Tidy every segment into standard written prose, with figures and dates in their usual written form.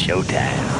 showtime.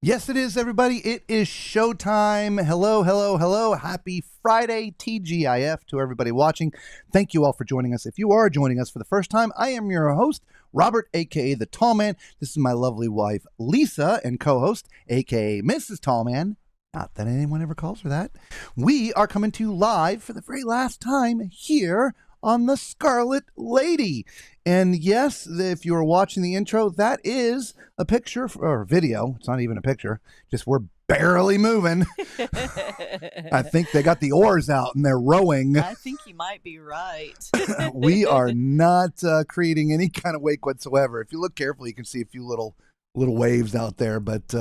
Yes, it is, everybody. It is showtime. Hello, hello, hello. Happy Friday, TGIF, to everybody watching. Thank you all for joining us. If you are joining us for the first time, I am your host, Robert, a.k.a. The Tall Man. This is my lovely wife, Lisa, and co-host, a.k.a. Mrs. Tall Man. Not that anyone ever calls her that. We are coming to you live for the very last time here on the Scarlet Lady. And yes, if you were watching the intro, that is a picture or video. It's not even a picture. Just we're barely moving. I think they got the oars out and they're rowing. I think you might be right. We are not creating any kind of wake whatsoever. If you look carefully, you can see a few little waves out there, but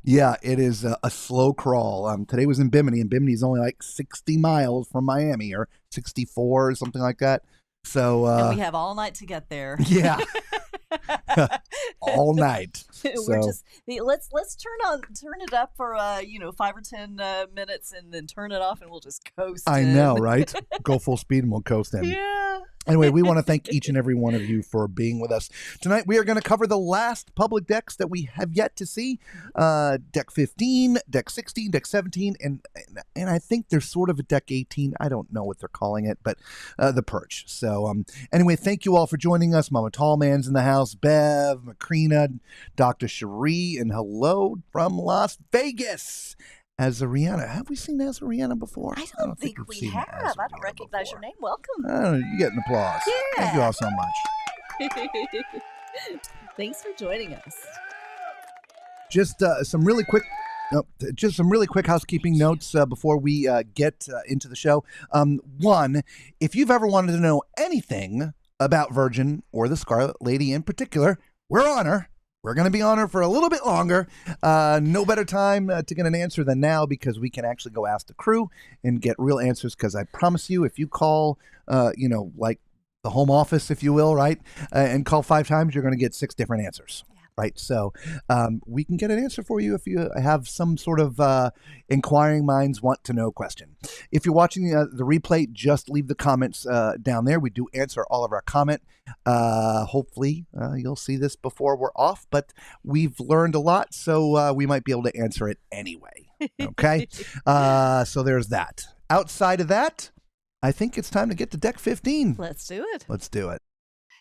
yeah, it is a slow crawl. Today was in Bimini, and Bimini is only like 60 miles from Miami, or 64 or something like that. So and we have all night to get there. Yeah. All night. We're just let's turn it up for 5 or 10 minutes, and then turn it off, and we'll just coast. I know, right? Go full speed and we'll coast in. Yeah. Anyway, we want to thank each and every one of you for being with us. Tonight, we are going to cover the last public decks that we have yet to see. Deck 15, Deck 16, Deck 17, and I think there's sort of a Deck 18. I don't know what they're calling it, but the Perch. So anyway, thank you all for joining us. Mama Tallman's in the house, Bev, Macrina, Dr. Cherie, and hello from Las Vegas. Azariana. Have we seen Azariana before? I don't think we have. I don't recognize your name. Welcome. You get an applause. Yeah. Thank you all so much. Thanks for joining us. Just some really quick housekeeping notes before we get into the show. One, if you've ever wanted to know anything about Virgin or the Scarlet Lady in particular, we're on her. We're going to be on her for a little bit longer. No better time to get an answer than now, because we can actually go ask the crew and get real answers. Because I promise you, if you call, like the home office, if you will, right, and call 5 times, you're going to get 6 different answers. Right. So we can get an answer for you if you have some sort of inquiring minds want to know question. If you're watching the replay, just leave the comments down there. We do answer all of our comment. Hopefully you'll see this before we're off, but we've learned a lot, so we might be able to answer it anyway. Okay. So there's that. Outside of that, I think it's time to get to Deck 15. Let's do it. Let's do it.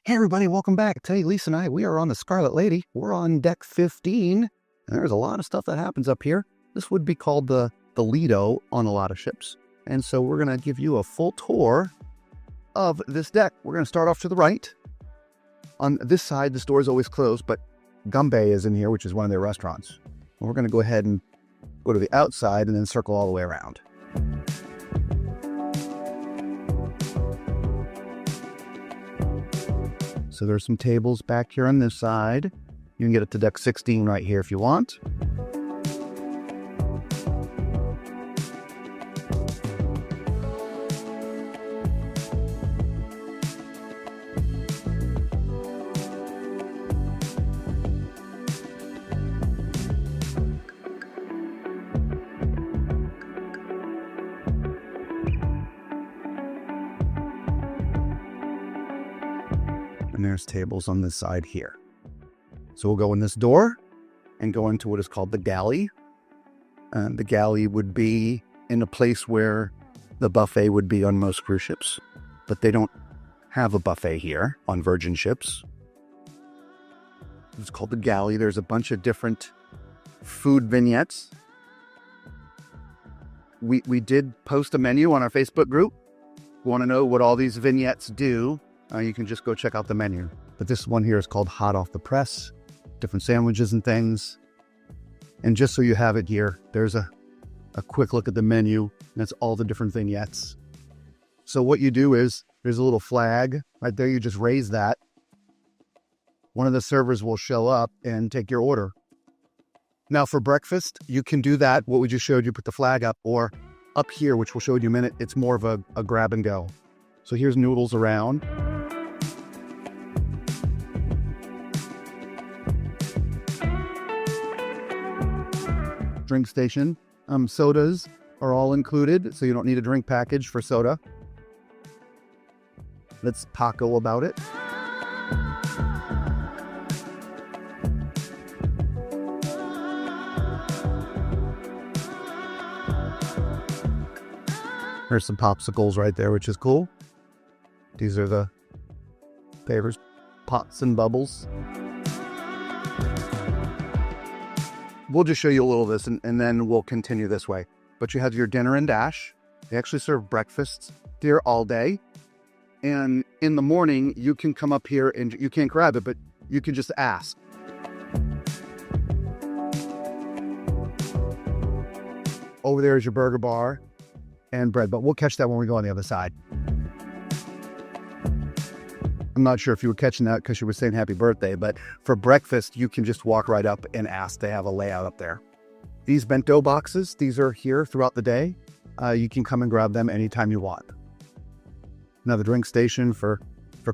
Hey everybody, welcome back. I tell you, Lisa and I, we are on the Scarlet Lady. We're on Deck 15, and there's a lot of stuff that happens up here. This would be called the Lido on a lot of ships. And so we're going to give you a full tour of this deck. We're going to start off to the right. On this side, the store is always closed, but Gumbe is in here, which is one of their restaurants. And we're going to go ahead and go to the outside and then circle all the way around. So there's some tables back here on this side. You can get it to Deck 16 right here if you want. And there's tables on this side here. So we'll go in this door and go into what is called the galley. And the galley would be in a place where the buffet would be on most cruise ships, but they don't have a buffet here on Virgin ships. It's called the galley. There's a bunch of different food vignettes. We did post a menu on our Facebook group. Want to know what all these vignettes do? You can just go check out the menu. But this one here is called Hot Off the Press. Different sandwiches and things. And just so you have it here, there's a quick look at the menu. That's all the different vignettes. So what you do is, there's a little flag right there. You just raise that. One of the servers will show up and take your order. Now for breakfast, you can do that. What we just showed you, put the flag up, or up here, which we'll show you in a minute, it's more of a grab and go. So here's noodles around. drink station. Sodas are all included, so you don't need a drink package for soda. Let's taco about it. There's some popsicles right there, which is cool. These are the favors, pots and bubbles. We'll just show you a little of this and then we'll continue this way. But you have your dinner and dash. They actually serve breakfasts here all day. And in the morning, you can come up here and you can't grab it, but you can just ask. Over there is your burger bar and bread, but we'll catch that when we go on the other side. I'm not sure if you were catching that because you were saying happy birthday, but for breakfast, you can just walk right up and ask. They have a layout up there. These bento boxes, these are here throughout the day. You can come and grab them anytime you want. Another drink station for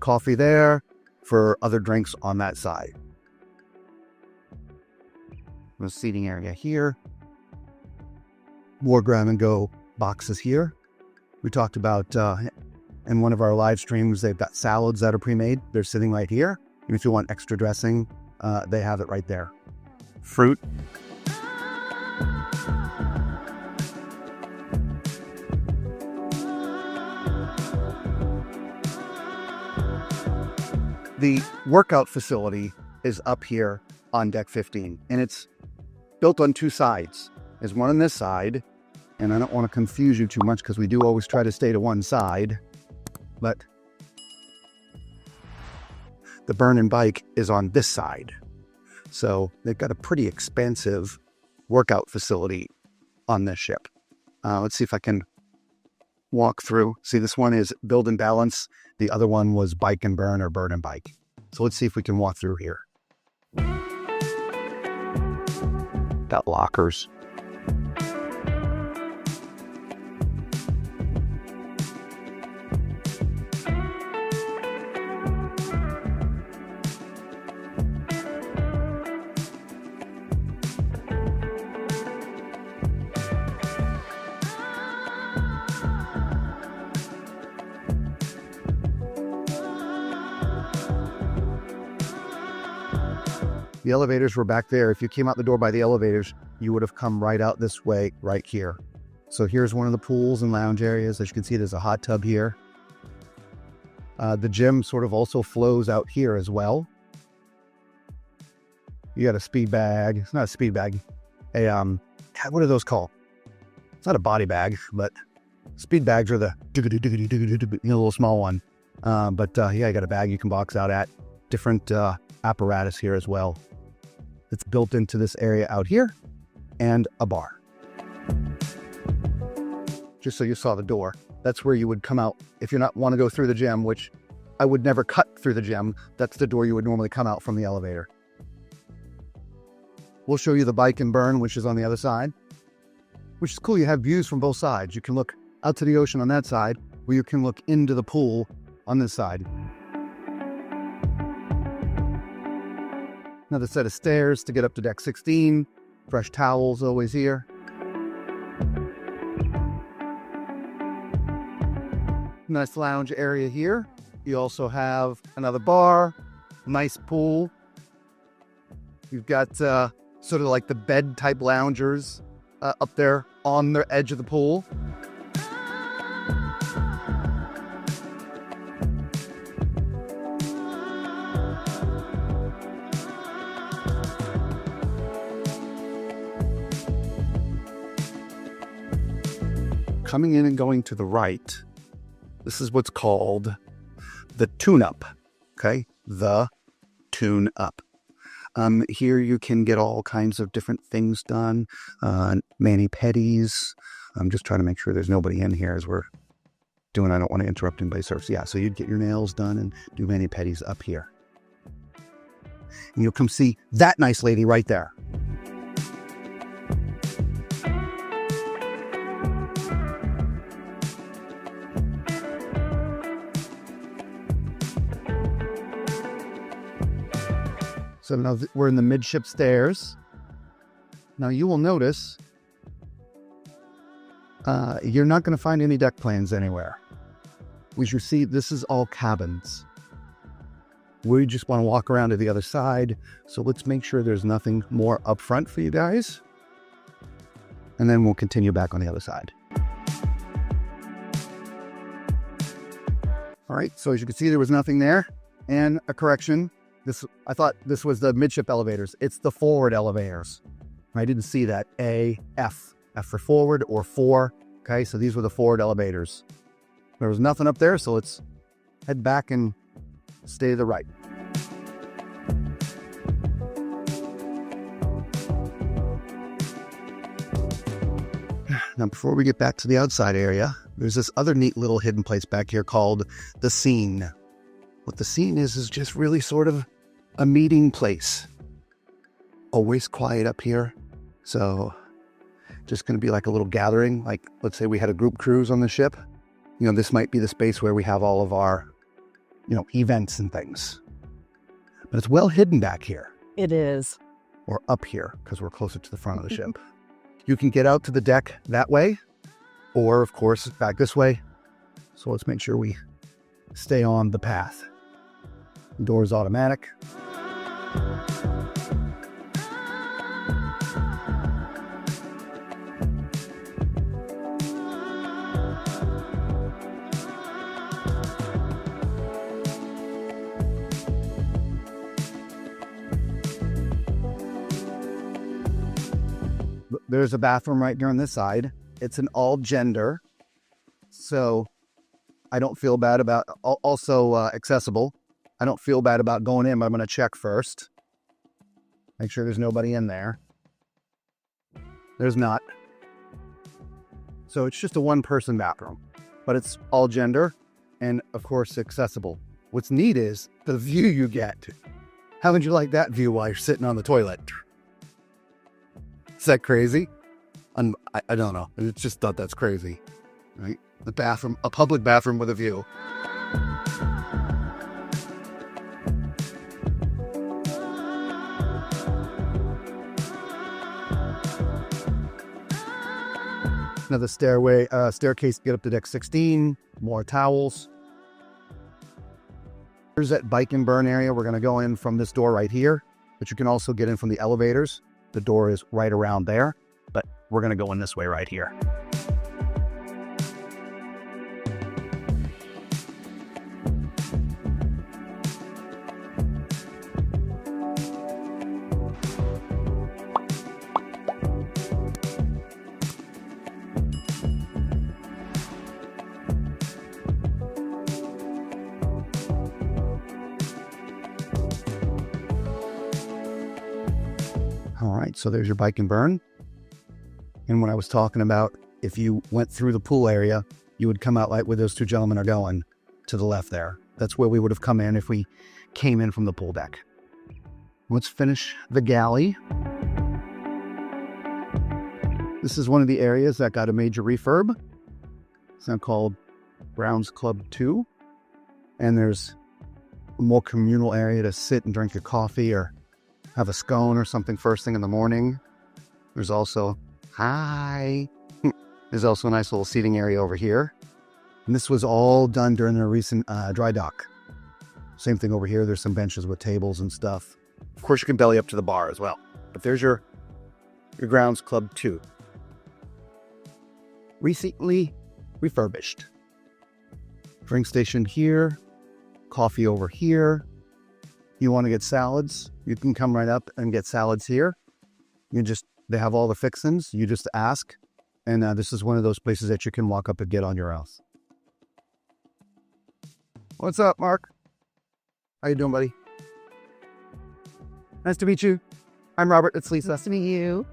coffee there, for other drinks on that side. The seating area here. More grab and go boxes here. We talked about in one of our live streams, they've got salads that are pre-made. They're sitting right here. And if you want extra dressing, they have it right there. Fruit. The workout facility is up here on deck 15, and it's built on two sides. There's one on this side, and I don't want to confuse you too much because we do always try to stay to one side, but the burn and bike is on this side. So they've got a pretty expansive workout facility on this ship. Let's see if I can walk through. See, this one is build and balance. The other one was bike and burn or burn and bike. So let's see if we can walk through here. Got lockers. The elevators were back there. If you came out the door by the elevators, you would have come right out this way, right here. So here's one of the pools and lounge areas. As you can see, there's a hot tub here. The gym sort of also flows out here as well. You got a speed bag. It's not a speed bag. What are those called? It's not a body bag, but speed bags are the little small one. Yeah, you got a bag you can box out at. Different apparatus here as well. It's built into this area out here, and a bar. Just so you saw the door, that's where you would come out if you not want to go through the gym, which I would never cut through the gym. That's the door you would normally come out from the elevator. We'll show you the bike and burn, which is on the other side, which is cool. You have views from both sides. You can look out to the ocean on that side, or you can look into the pool on this side. Another set of stairs to get up to deck 16. Fresh towels always here. Nice lounge area here. You also have another bar, nice pool. You've got sort of like the bed type loungers up there on the edge of the pool. Coming in and going to the right, this is what's called the tune-up, okay? The tune-up. Here you can get all kinds of different things done. Mani-pedis. I'm just trying to make sure there's nobody in here as we're doing. I don't want to interrupt anybody's service. Yeah, so you'd get your nails done and do mani-pedis up here. And you'll come see that nice lady right there. So now we're in the midship stairs. Now you will notice you're not going to find any deck plans anywhere. We should see this is all cabins. We just want to walk around to the other side. So let's make sure there's nothing more up front for you guys. And then we'll continue back on the other side. All right, so as you can see, there was nothing there. And a correction, I thought this was the midship elevators. It's the forward elevators. I didn't see that. A, F. F for forward or 4. Okay, so these were the forward elevators. There was nothing up there, so let's head back and stay to the right. Now, before we get back to the outside area, there's this other neat little hidden place back here called the scene. What the scene is just really sort of a meeting place. Always quiet up here. So just going to be like a little gathering. Like, let's say we had a group cruise on the ship. You know, this might be the space where we have all of our, events and things. But it's well hidden back here. It is. Or up here, because we're closer to the front of the ship. You can get out to the deck that way, or of course, back this way. So let's make sure we stay on the path. The door is automatic. There's a bathroom right here on this side. It's an all gender. So I don't feel bad about, also accessible. I don't feel bad about going in, but I'm going to check first. Make sure there's nobody in there. There's not. So it's just a one-person bathroom, but it's all gender and, of course, accessible. What's neat is the view you get. How would you like that view while you're sitting on the toilet? Is that crazy? I don't know. I just thought that's crazy, right? The bathroom, a public bathroom with a view. Another staircase to get up to deck 16. More towels. Here's that bike and burn area. We're going to go in from this door right here, but you can also get in from the elevators. The door is right around there, but we're going to go in this way right here. All right, so there's your bike and burn. And when I was talking about if you went through the pool area, you would come out like where those two gentlemen are going to the left there. That's where we would have come in if we came in from the pool deck. Let's finish the galley. This is one of the areas that got a major refurb. It's now called Browns Club 2. And there's a more communal area to sit and drink your coffee or have a scone or something first thing in the morning. There's also, there's also a nice little seating area over here. And this was all done during a recent dry dock. Same thing over here. There's some benches with tables and stuff. Of course, you can belly up to the bar as well. But there's your Grounds Club 2. Recently refurbished. Drink station here. Coffee over here. You want to get salads? You can come right up and get salads here. They have all the fixins. You just ask. And this is one of those places that you can walk up and get on your own. What's up, Mark? How you doing, buddy? Nice to meet you. I'm Robert. It's Lisa. Nice to meet you.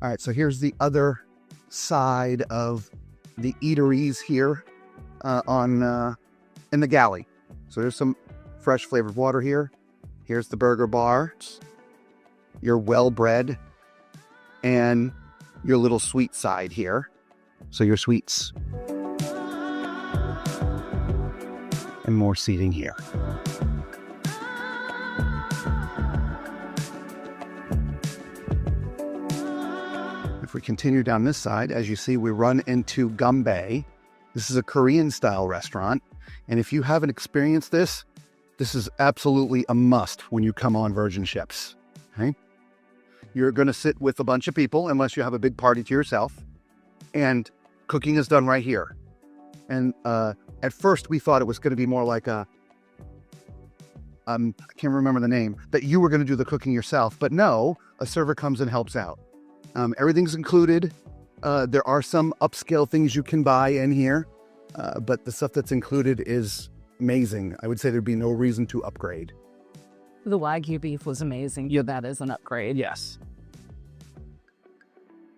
All right, so here's the other side of the eateries here in the galley. So there's some fresh flavored water here. Here's the burger bar, your well-bred, and your little sweet side here. So your sweets. And more seating here. continue down this side, as you see, we run into Gumbay. This is a Korean-style restaurant. And if you haven't experienced this, this is absolutely a must when you come on Virgin ships. Okay? You're going to sit with a bunch of people, unless you have a big party to yourself. And cooking is done right here. And at first, we thought it was going to be more like a... I can't remember the name, that you were going to do the cooking yourself. But no, a server comes and helps out. Everything's included. There are some upscale things you can buy in here, but the stuff that's included is amazing. I would say there'd be no reason to upgrade. The Wagyu beef was amazing. Yeah, that is an upgrade. Yes.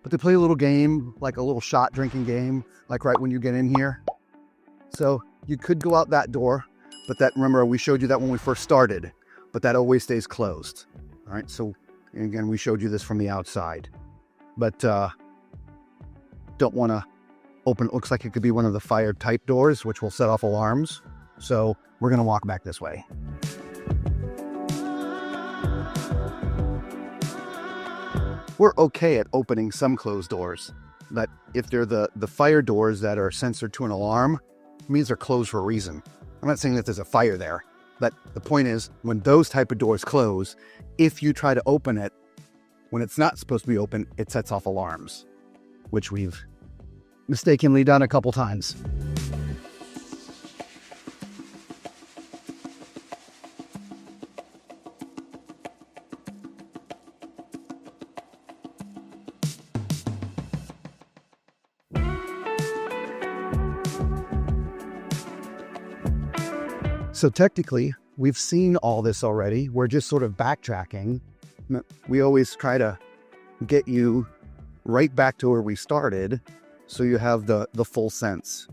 But they play a little game, like a little shot drinking game, like right when you get in here. So you could go out that door, but that, remember, we showed you that when we first started, but that always stays closed. All right, so again, we showed you this from the outside, but don't want to open. It looks like it could be one of the fire type doors, which will set off alarms. So we're going to walk back this way. We're okay at opening some closed doors, but if they're the fire doors that are sensored to an alarm, it means they're closed for a reason. I'm not saying that there's a fire there, but the point is, when those type of doors close, if you try to open it when it's not supposed to be open, it sets off alarms, which we've mistakenly done a couple times. So technically, we've seen all this already. We're just sort of backtracking. We always try to get you right back to where we started, so you have the full sense.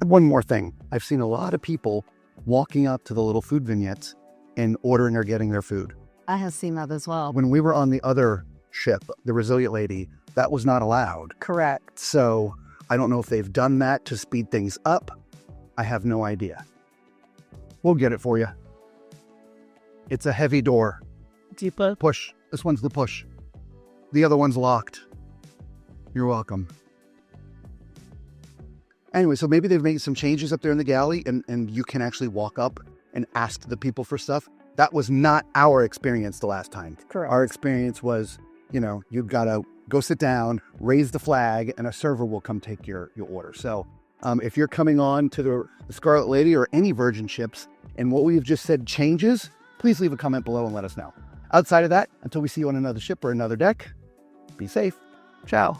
One more thing. I've seen a lot of people walking up to the little food vignettes and ordering or getting their food. I have seen that as well. When we were on the other ship, the Resilient Lady, that was not allowed. Correct. So I don't know if they've done that to speed things up. I have no idea. We'll get it for you. It's a heavy door. Deepa. Push. This one's the push. The other one's locked. You're welcome. Anyway, so maybe they've made some changes up there in the galley and you can actually walk up and ask the people for stuff. That was not our experience the last time. Correct. Our experience was, you've got to go sit down, raise the flag, and a server will come take your order. So if you're coming on to the Scarlet Lady or any Virgin ships and what we've just said changes, please leave a comment below and let us know. Outside of that, until we see you on another ship or another deck, be safe. Ciao.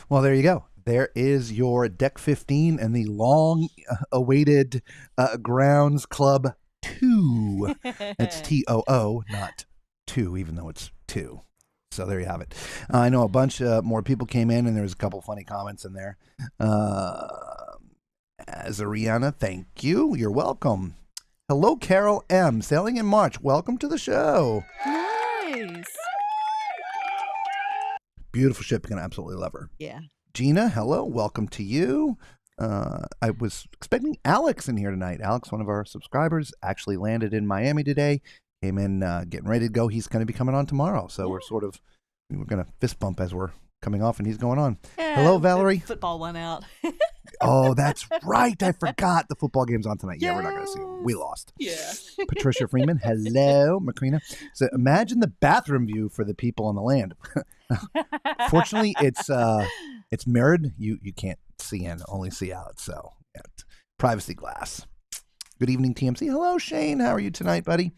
Well, there you go. There is your Deck 15 and the long-awaited Grounds Club 2. It's TOO, not 2, even though it's 2. So there you have it. I know a bunch more people came in, and there was a couple funny comments in there. Azariana, thank you. You're welcome. Hello, Carol M. Sailing in March. Welcome to the show. Nice. Beautiful ship. You're going to absolutely love her. Yeah. Gina, hello. Welcome to you. I was expecting Alex in here tonight. Alex, one of our subscribers, actually landed in Miami today. Came in getting ready to go. He's going to be coming on tomorrow. So we're going to fist bump as we're coming off and he's going on. Yeah, hello, Valerie. Football went out. Oh, that's right. I forgot the football game's on tonight. Yeah, Yes. we're not going to see it. We lost. Yeah. Patricia Freeman, hello. Macrina. So imagine the bathroom view for the people on the land. Fortunately, it's mirrored. You can't see in, only see out. So yeah, privacy glass. Good evening, TMC. Hello, Shane. How are you tonight, buddy?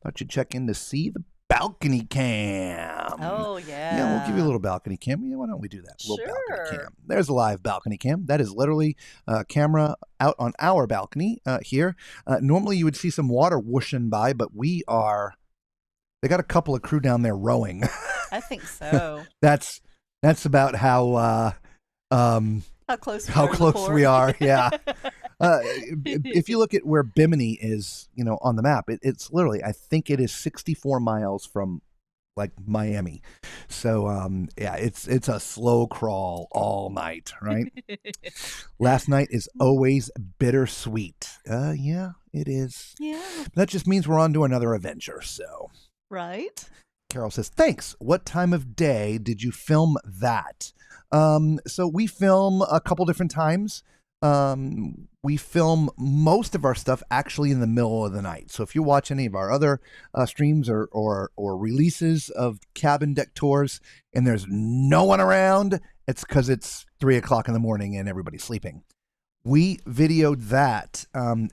Thought you'd check in to see the balcony cam. Oh, yeah. Yeah, we'll give you a little balcony cam. Yeah, why don't we do that? A little Sure. balcony cam. There's a live balcony cam. That is literally a camera out on our balcony here. Normally, you would see some water whooshing by, but we are They got a couple of crew down there rowing. I think so. That's about how close we are. Yeah. If you look at where Bimini is, on the map, it's literally, I think it is 64 miles from like Miami. So, it's a slow crawl all night, right? Last night is always bittersweet. Yeah, it is. Yeah. That just means we're on to another adventure. So, right. Carol says, thanks. What time of day did you film that? So we film a couple different times. We film most of our stuff actually in the middle of the night. So if you watch any of our other streams or releases of cabin deck tours and there's no one around, it's because it's 3:00 in the morning and everybody's sleeping. We videoed that.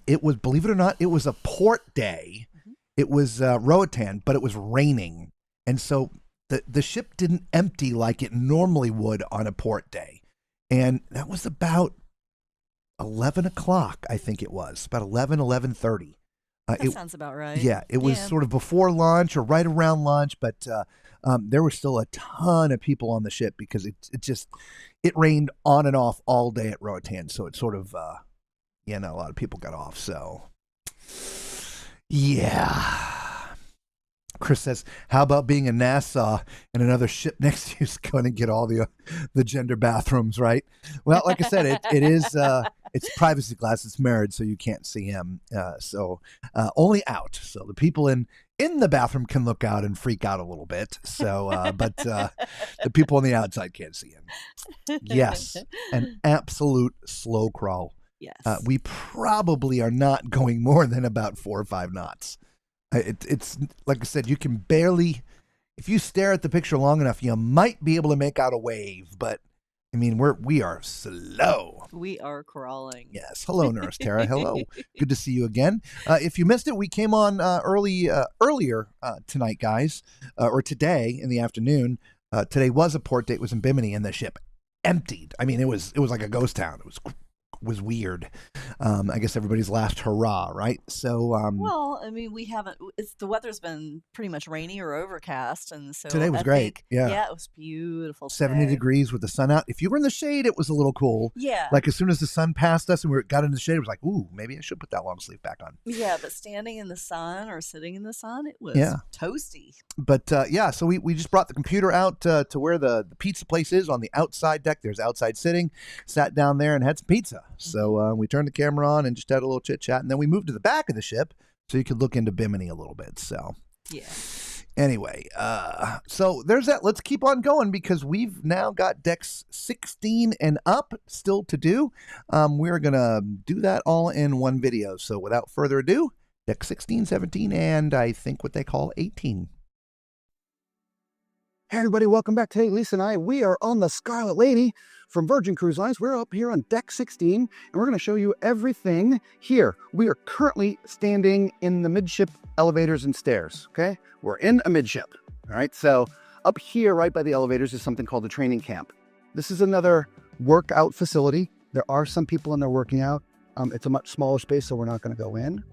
It was, believe it or not, it was a port day. Mm-hmm. It was Roatan, but it was raining. And so the ship didn't empty like it normally would on a port day. And that was about 11 o'clock, I think it was. About 11:30. That sounds about right. Yeah, it was sort of before lunch or right around lunch, but there were still a ton of people on the ship because it rained on and off all day at Roatan. So it sort of, a lot of people got off. So, yeah. Chris says, how about being in Nassau and another ship next to you is going to get all the gender bathrooms, right? Well, like I said, it is, it's privacy glass. It's mirrored, so you can't see him. So only out. So the people in the bathroom can look out and freak out a little bit. So, but the people on the outside can't see him. Yes, an absolute slow crawl. Yes. We probably are not going more than about 4 or 5 knots. It's like I said, you can barely, if you stare at the picture long enough, you might be able to make out a wave. But I mean, we are slow. We are crawling. Yes. Hello, Nurse Tara. Hello. Good to see you again. If you missed it, we came on earlier tonight, guys, or today in the afternoon. Today was a port date. It was in Bimini, and the ship emptied. I mean, it was like a ghost town. It was weird. I guess everybody's last hurrah, right? So well, I mean, we haven't, the weather's been pretty much rainy or overcast, and so today was I great. think, yeah, it was beautiful 70 today. degrees with the sun out. If you were in the shade, it was a little cool. Yeah, like as soon as the sun passed us and we got in the shade, it was like, ooh, maybe I should put that long sleeve back on. Yeah, but standing in the sun or sitting in the sun, it was toasty. But so we just brought the computer out to where the pizza place is on the outside deck. There's outside sitting, sat down there and had some pizza. So we turned the camera on and just had a little chit chat, and then we moved to the back of the ship so you could look into Bimini a little bit. So yeah. Anyway, so there's that. Let's keep on going because we've now got decks 16 and up still to do. We're gonna do that all in one video. So without further ado, deck 16, 17, and I think what they call 18. Hey everybody, welcome back. Today, Lisa and I, we are on the Scarlet Lady from Virgin Cruise Lines. We're up here on deck 16, and we're going to show you everything here. We are currently standing in the midship elevators and stairs, okay? We're in a midship, all right? So up here, right by the elevators, is something called the training camp. This is another workout facility. There are some people in there working out. It's a much smaller space, so we're not going to go in.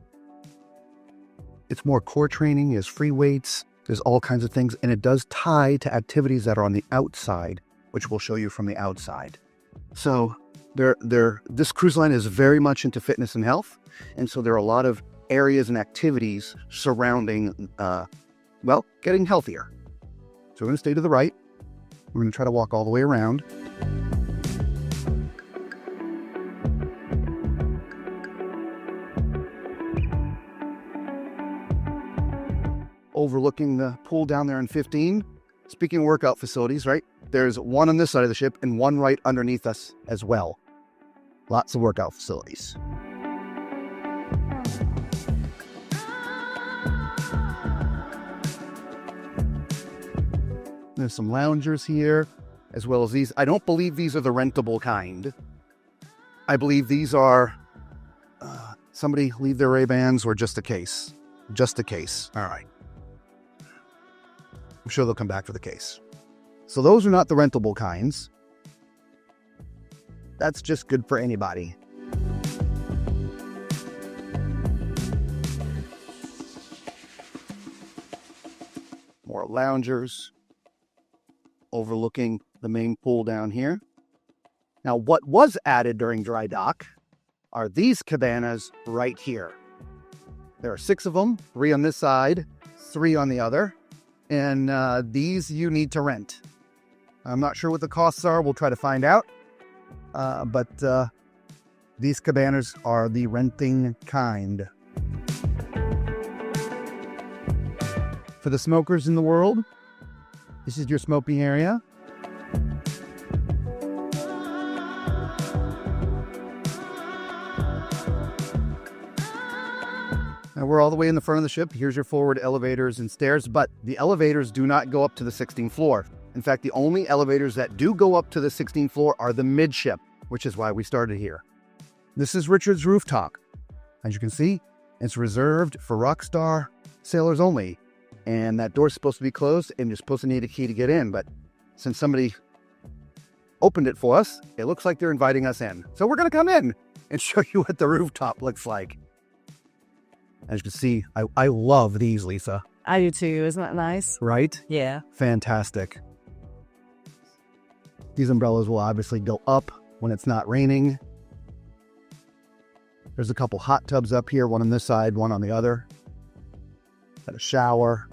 It's more core training, there's free weights, there's all kinds of things, and it does tie to activities that are on the outside, which we'll show you from the outside. So this cruise line is very much into fitness and health, and so there are a lot of areas and activities surrounding, getting healthier. So we're going to stay to the right. We're going to try to walk all the way around. Overlooking the pool down there in 15. Speaking of workout facilities, right? There's one on this side of the ship and one right underneath us as well. Lots of workout facilities. There's some loungers here, as well as these. I don't believe these are the rentable kind. I believe these are somebody leave their Ray-Bans or just a case. Just a case. All right. I'm sure they'll come back for the case. So those are not the rentable kinds. That's just good for anybody. More loungers overlooking the main pool down here. Now, what was added during dry dock are these cabanas right here. There are 6 of them, 3 on this side, 3 on the other, and these you need to rent. I'm not sure what the costs are. We'll try to find out. But these cabanas are the renting kind. For the smokers in the world, this is your smoking area. Now we're all the way in the front of the ship. Here's your forward elevators and stairs, but the elevators do not go up to the 16th floor. In fact, the only elevators that do go up to the 16th floor are the midship, which is why we started here. This is Richard's rooftop. As you can see, it's reserved for Rockstar sailors only. And that door's supposed to be closed, and you're supposed to need a key to get in. But since somebody opened it for us, it looks like they're inviting us in. So we're going to come in and show you what the rooftop looks like. As you can see, I love these, Lisa. I do too. Isn't that nice? Right? Yeah. Fantastic. These umbrellas will obviously go up when it's not raining. There's a couple hot tubs up here, one on this side, one on the other. Got a shower.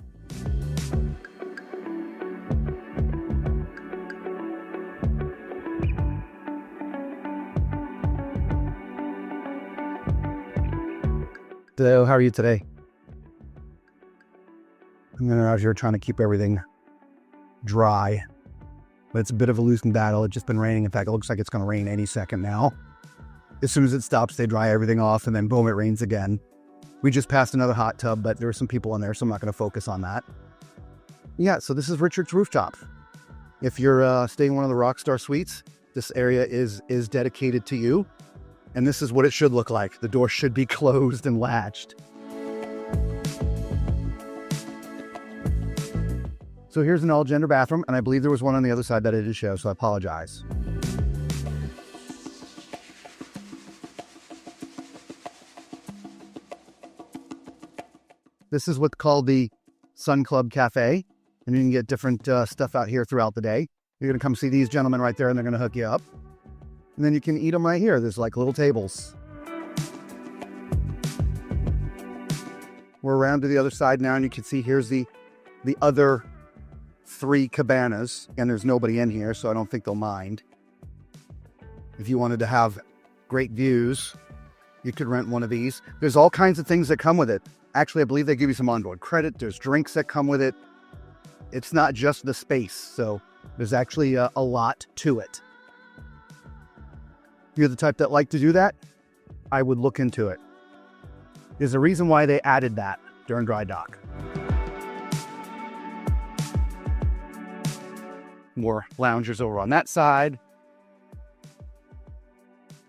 So, how are you today? I'm out here trying to keep everything dry, but it's a bit of a losing battle. It's just been raining. In fact, it looks like it's going to rain any second now. As soon as it stops, they dry everything off, and then boom, it rains again. We just passed another hot tub, but there were some people in there, so I'm not going to focus on that. Yeah, so this is Richard's rooftop. If you're staying in one of the Rockstar suites, this area is dedicated to you. And this is what it should look like. The door should be closed and latched. So here's an all-gender bathroom, and I believe there was one on the other side that I didn't show, so I apologize. This is what's called the Sun Club Cafe, and you can get different stuff out here throughout the day. You're going to come see these gentlemen right there, and they're going to hook you up. And then you can eat them right here. There's like little tables. We're around to the other side now, and you can see here's the other 3 cabanas, and there's nobody in here, so I don't think they'll mind. If you wanted to have great views, you could rent one of these. There's all kinds of things that come with it. Actually, I believe they give you some onboard credit. There's drinks that come with it. It's not just the space, so there's actually a lot to it. If you're the type that like to do that, I would look into it. There's a reason why they added that during dry dock. More loungers over on that side.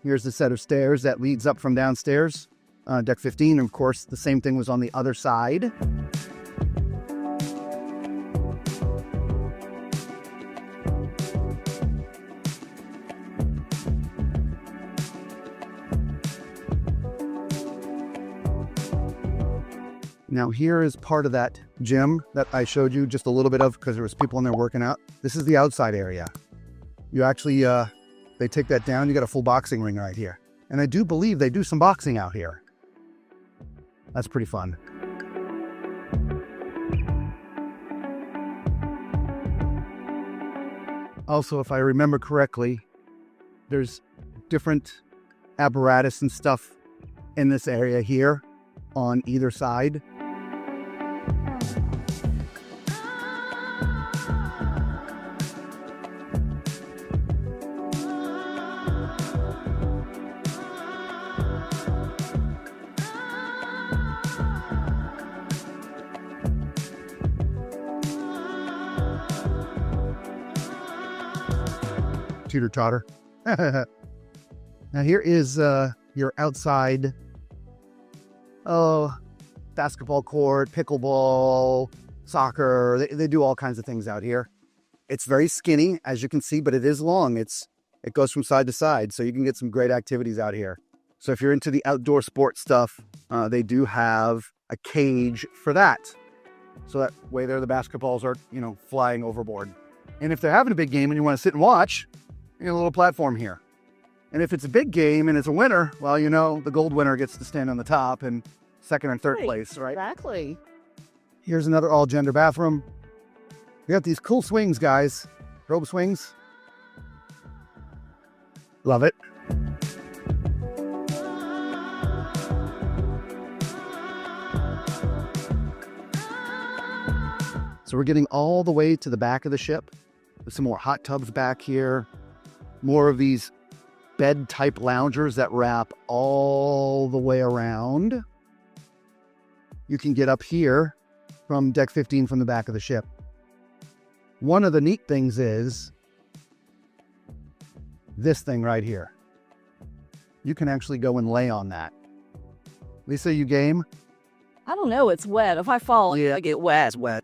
Here's the set of stairs that leads up from downstairs. Deck 15, and of course, the same thing was on the other side. Now here is part of that gym that I showed you just a little bit of because there was people in there working out. This is the outside area. You actually, they take that down, you got a full boxing ring right here. And I do believe they do some boxing out here. That's pretty fun. Also, if I remember correctly, there's different apparatus and stuff in this area here on either side. Teeter-totter. Now here is your outside basketball court, pickleball, soccer. They do all kinds of things out here. It's very skinny, as you can see, but it is long. It goes from side to side, so you can get some great activities out here. So if you're into the outdoor sports stuff, they do have a cage for that. So that way there, the basketballs are, flying overboard. And if they're having a big game and you want to sit and watch, you got a little platform here. And if it's a big game and it's a winner, well, the gold winner gets to stand on the top and second and third place, right? Exactly. Here's another all-gender bathroom. We got these cool swings, guys. Rope swings. Love it. So we're getting all the way to the back of the ship. There's some more hot tubs back here. More of these bed-type loungers that wrap all the way around. You can get up here from deck 15 from the back of the ship. One of the neat things is this thing right here. You can actually go and lay on that. Lisa, you game? I don't know. It's wet. If I fall, I get wet. It's wet.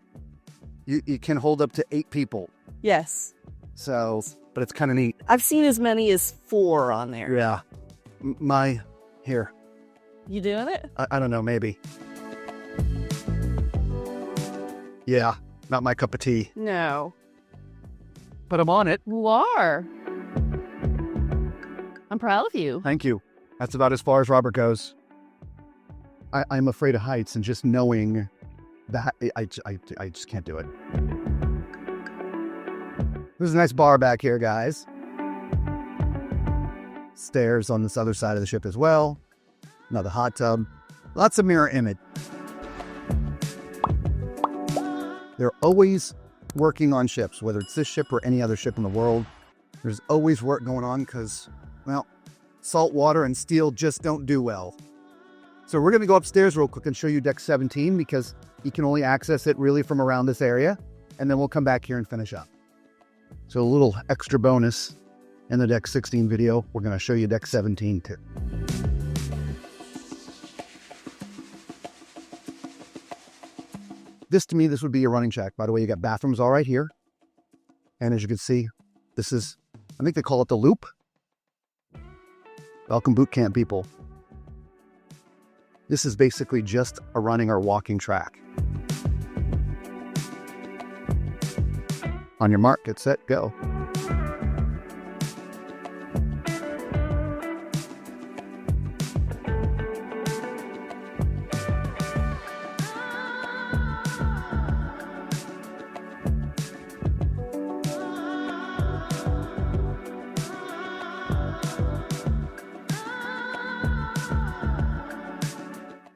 You can hold up to 8 people. Yes. So, but it's kind of neat. I've seen as many as 4 on there. Yeah. Here. You doing it? I don't know, maybe. Yeah, not my cup of tea. No. But I'm on it. You are. I'm proud of you. Thank you. That's about as far as Robert goes. I'm afraid of heights, and just knowing that, I just can't do it. There's a nice bar back here, guys. Stairs on this other side of the ship as well. Another hot tub. Lots of mirror image. They're always working on ships, whether it's this ship or any other ship in the world. There's always work going on because, well, salt water and steel just don't do well. So we're going to go upstairs real quick and show you deck 17 because you can only access it really from around this area. And then we'll come back here and finish up. So a little extra bonus in the deck 16 video. We're going to show you deck 17 too. To me, this would be your running shack. By the way, you got bathrooms all right here. And as you can see, this is, I think they call it the loop. Welcome boot camp, people. This is basically just a running or walking track. On your mark, get set, go.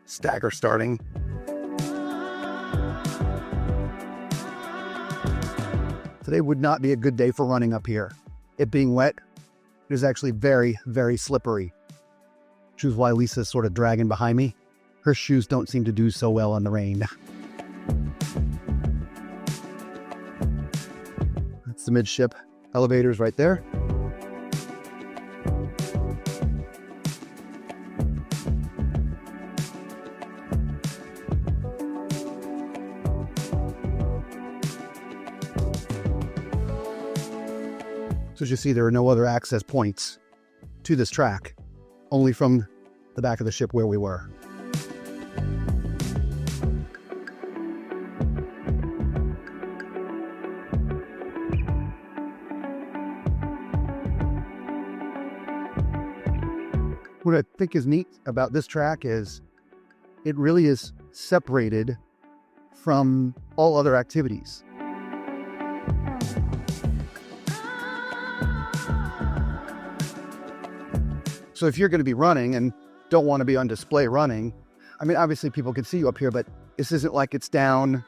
Stagger starting. Today would not be a good day for running up here. It being wet, it is actually very, very slippery. Which is why Lisa's sort of dragging behind me. Her shoes don't seem to do so well on the rain. That's the midship elevators right there. So as you see, there are no other access points to this track, only from the back of the ship where we were. What I think is neat about this track is it really is separated from all other activities. So if you're going to be running and don't want to be on display running, I mean, obviously people can see you up here, but this isn't like it's down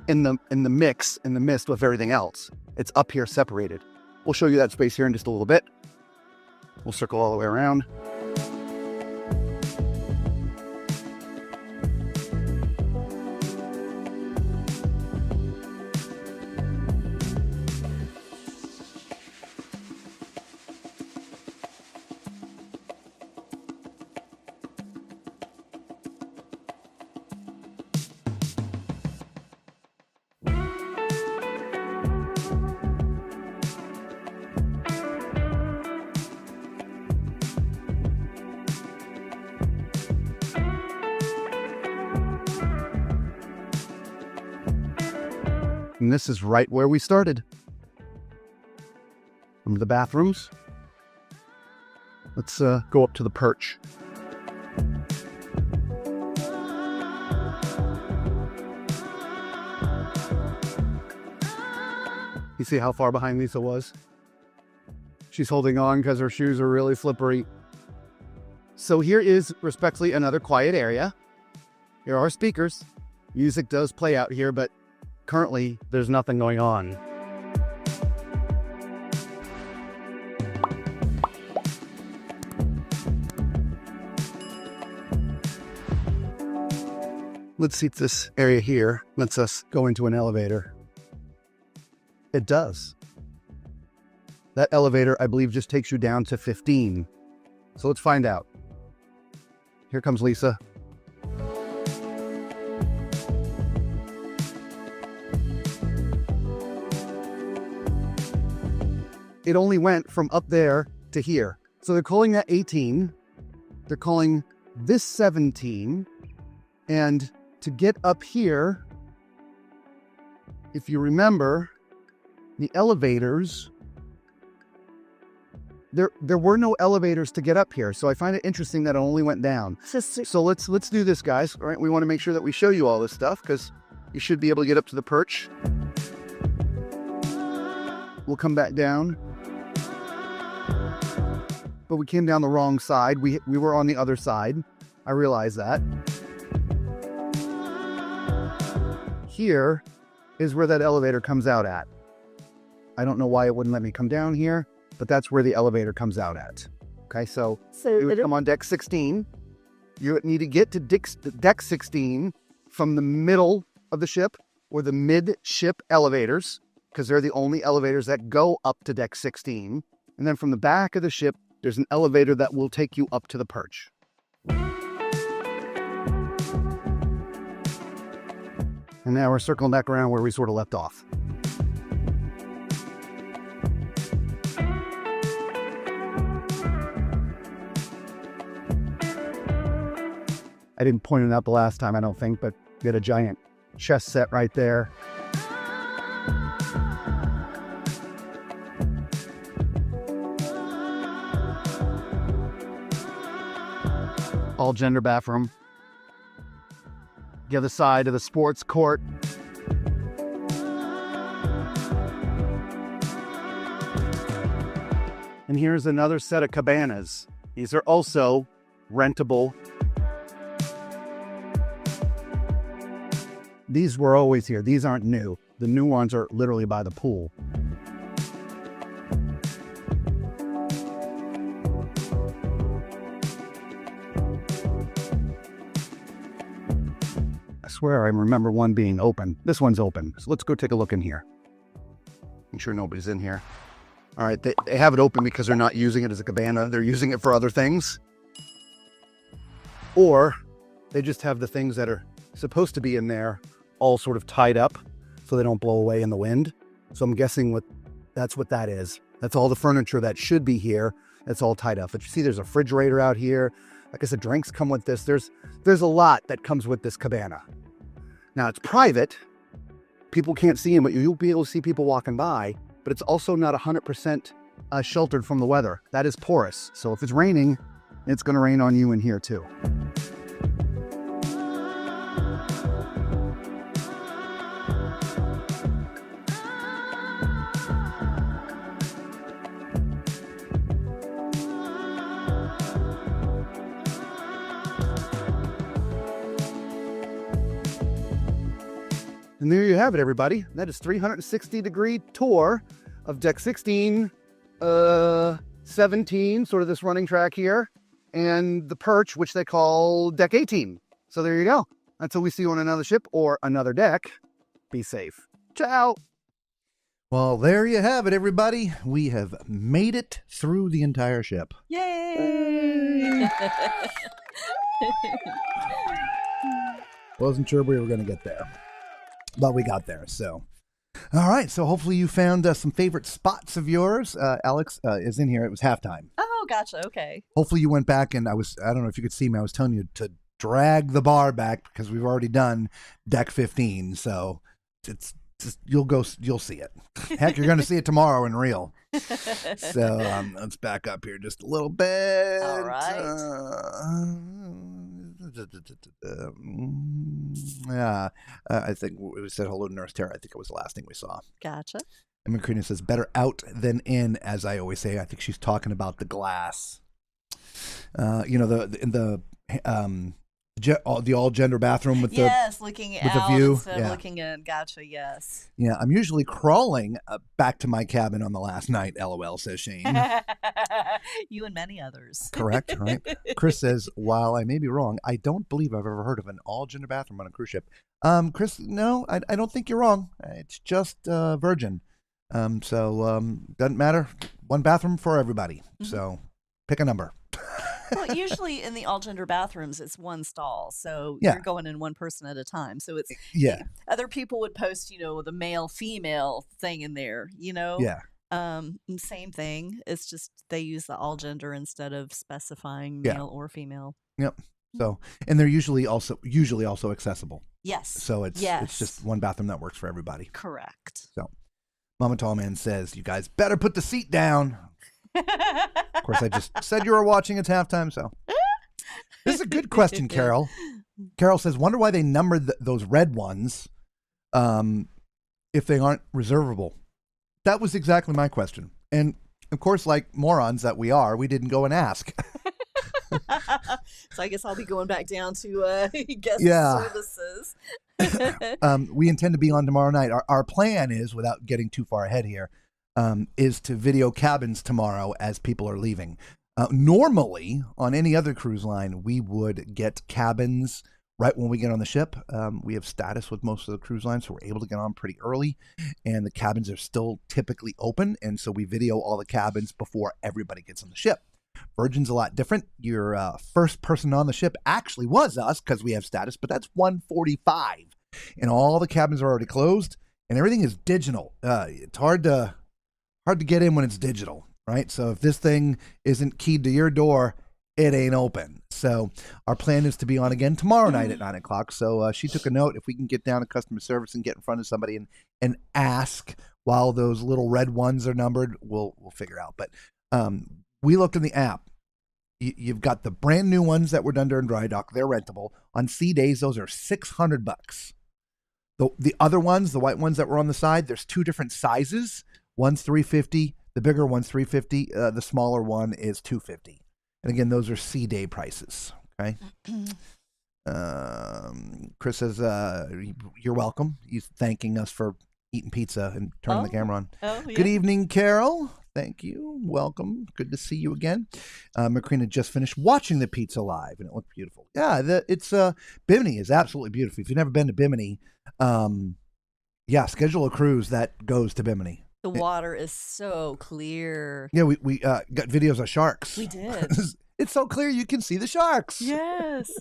in the mist with everything else. It's up here separated. We'll show you that space here in just a little bit. We'll circle all the way around. And this is right where we started. From the bathrooms. Let's go up to the perch. You see how far behind Lisa was? She's holding on because her shoes are really slippery. So here is, respectfully, another quiet area. Here are speakers. Music does play out here, but currently there's nothing going on. Let's see if this area here lets us go into an elevator. It does. That elevator, I believe, just takes you down to 15. So let's find out. Here comes Lisa. It only went from up there to here. So they're calling that 18. They're calling this 17. And to get up here, if you remember, the elevators, there were no elevators to get up here. So I find it interesting that it only went down. So let's do this, guys. All right, we want to make sure that we show you all this stuff because you should be able to get up to the perch. We'll come back down. But we came down the wrong side. We were on the other side. I realize that. Here is where that elevator comes out at. I don't know why it wouldn't let me come down here, but that's where the elevator comes out at. Okay, so you would come on deck 16. You would need to get to deck 16 from the middle of the ship or the mid-ship elevators, because they're the only elevators that go up to deck 16. And then from the back of the ship, there's an elevator that will take you up to the perch. And now we're circling back around where we sort of left off. I didn't point it out the last time, I don't think, but we had a giant chess set right there. All gender bathroom. The other side of the sports court. And here's another set of cabanas. These are also rentable. These were always here. These aren't new. The new ones are literally by the pool. I swear I remember one being open. This one's open. So let's go take a look in here. Make sure nobody's in here. All right, they have it open because they're not using it as a cabana. They're using it for other things. Or they just have the things that are supposed to be in there all sort of tied up so they don't blow away in the wind. So I'm guessing that's what that is. That's all the furniture that should be here. It's all tied up. But you see there's a refrigerator out here. Like I said, drinks come with this. There's a lot that comes with this cabana. Now it's private. People can't see them, but you'll be able to see people walking by. But it's also not 100% sheltered from the weather. That is porous. So if it's raining, it's going to rain on you in here too. And there you have it, everybody. That is 360-degree tour of deck 16, 17, sort of this running track here, and the perch, which they call deck 18. So there you go. Until we see you on another ship or another deck, be safe. Ciao. Well, there you have it, everybody. We have made it through the entire ship. Yay! Wasn't sure we were going to get there, but we got there. So, all right. So hopefully you found some favorite spots of yours. Alex is in here. It was halftime. Oh, gotcha. Okay. Hopefully you went back and I don't know if you could see me. I was telling you to drag the bar back because we've already done deck 15. So it's you'll see it. Heck, you're going to see it tomorrow in real. So let's back up here just a little bit. All right. Yeah, I think we said hello to Nurse Tara. I think it was the last thing we saw. Gotcha. And Macrina says, better out than in, as I always say. I think she's talking about the glass. The all gender bathroom with looking with out the view. instead of looking in. Gotcha. Yes. Yeah, I'm usually crawling back to my cabin on the last night. LOL, says Shane. You and many others. Correct, right? Chris says, while I may be wrong, I don't believe I've ever heard of an all gender bathroom on a cruise ship. Chris, no, I don't think you're wrong. It's just Virgin. Doesn't matter. One bathroom for everybody. Mm-hmm. So pick a number. Well, usually in the all-gender bathrooms, it's one stall, so you're going in one person at a time. So it's other people would post, the male-female thing in there, Yeah. Same thing. It's just they use the all-gender instead of specifying male or female. Yep. So, and they're usually also accessible. Yes. So it's just one bathroom that works for everybody. Correct. So, Mama Tallman says, you guys better put the seat down. Of course, I just said you were watching. It's halftime, so. This is a good question, Carol. Carol says, wonder why they numbered those red ones if they aren't reservable. That was exactly my question. And, of course, like morons that we are, we didn't go and ask. So I guess I'll be going back down to guest services. We intend to be on tomorrow night. Our plan is, without getting too far ahead here, is to video cabins tomorrow as people are leaving. Normally, on any other cruise line, we would get cabins right when we get on the ship. We have status with most of the cruise lines, so we're able to get on pretty early, and the cabins are still typically open, and so we video all the cabins before everybody gets on the ship. Virgin's a lot different. Your first person on the ship actually was us because we have status, but that's 1:45, and all the cabins are already closed, and everything is digital. It's hard to get in when it's digital, right? So if this thing isn't keyed to your door, it ain't open. So our plan is to be on again tomorrow night at 9 o'clock. So she took a note. If we can get down to customer service and get in front of somebody and ask while those little red ones are numbered, we'll figure out. But we looked in the app. You've got the brand new ones that were done during dry dock. They're rentable. On sea days, those are $600. The other ones, the white ones that were on the side, there's two different sizes. One's $350. The bigger one's $350. The smaller one is $250. And again, those are sea day prices. Okay. Chris says, "You're welcome." He's thanking us for eating pizza and turning the camera on. Oh, yeah. Good evening, Carol. Thank you. Welcome. Good to see you again. Macrina just finished watching the pizza live, and it looked beautiful. Yeah, it's Bimini is absolutely beautiful. If you've never been to Bimini, schedule a cruise that goes to Bimini. The water is so clear. Yeah, we got videos of sharks. We did. It's so clear you can see the sharks. Yes.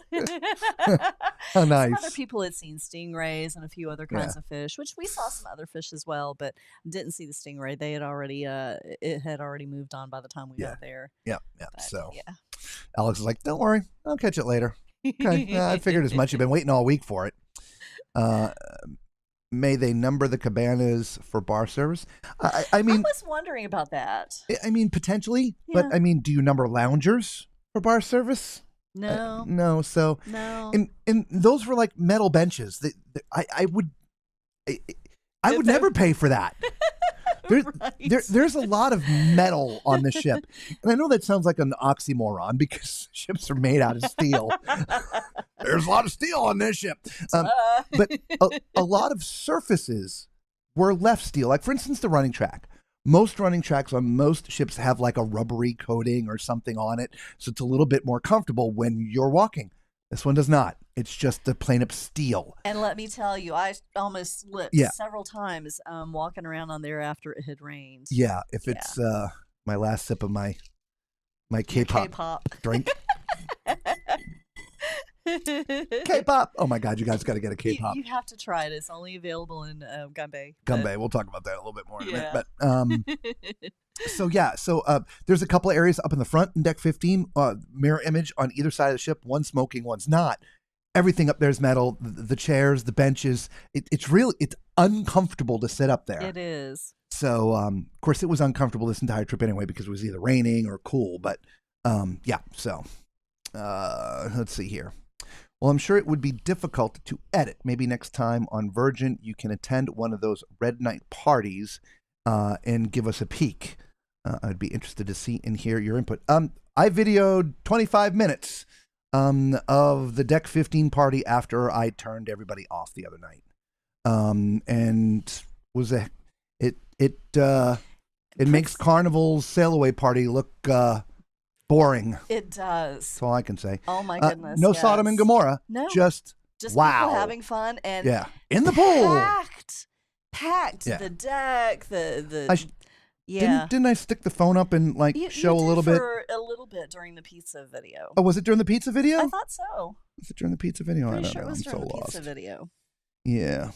How nice. Some other people had seen stingrays and a few other kinds of fish, which we saw some other fish as well, but didn't see the stingray. They had already it had already moved on by the time we got there. Yeah. But, so Alex is like, "Don't worry, I'll catch it later." Okay. I figured as much. You've been waiting all week for it. May they number the cabanas for bar service? I mean, I was wondering about that. I mean, potentially, but I mean, do you number loungers for bar service? No. No. So no. And those were like metal benches. I would never pay for that. There's a lot of metal on the ship. And I know that sounds like an oxymoron because ships are made out of steel. There's a lot of steel on this ship. But a lot of surfaces were left steel. Like, for instance, the running track. Most running tracks on most ships have like a rubbery coating or something on it. So it's a little bit more comfortable when you're walking. This one does not. It's just the plain up steel. And let me tell you, I almost slipped several times walking around on there after it had rained. Yeah, if it's my last sip of my K-pop drink. K-pop. Oh my God, you guys got to get a K-pop. You have to try it. It's only available in Gunbay. Gunbay. We'll talk about that a little bit more in a minute. But So there's a couple of areas up in the front in deck 15, mirror image on either side of the ship. One smoking, one's not. everything up there is metal. The chairs, the benches. It's uncomfortable to sit up there. It is. So, of course, it was uncomfortable this entire trip anyway because it was either raining or cool. But yeah, so let's see here. Well, I'm sure it would be difficult to edit. Maybe next time on Virgin, you can attend one of those Red Night parties and give us a peek. I'd be interested to see and hear your input. I videoed 25 minutes of the Deck 15 party after I turned everybody off the other night, and was it makes Carnival's sail away party look boring. It does. That's all I can say. Oh my goodness! No Sodom and Gomorrah. No, just wow, people having fun and in the pool, packed. Yeah. The deck, yeah. Didn't I stick the phone up and show a little bit? For a little bit during the pizza video. Oh, was it during the pizza video? I thought so. Was it during the pizza video? Pretty I don't sure know. it was I'm during so the lost. pizza video. Yeah.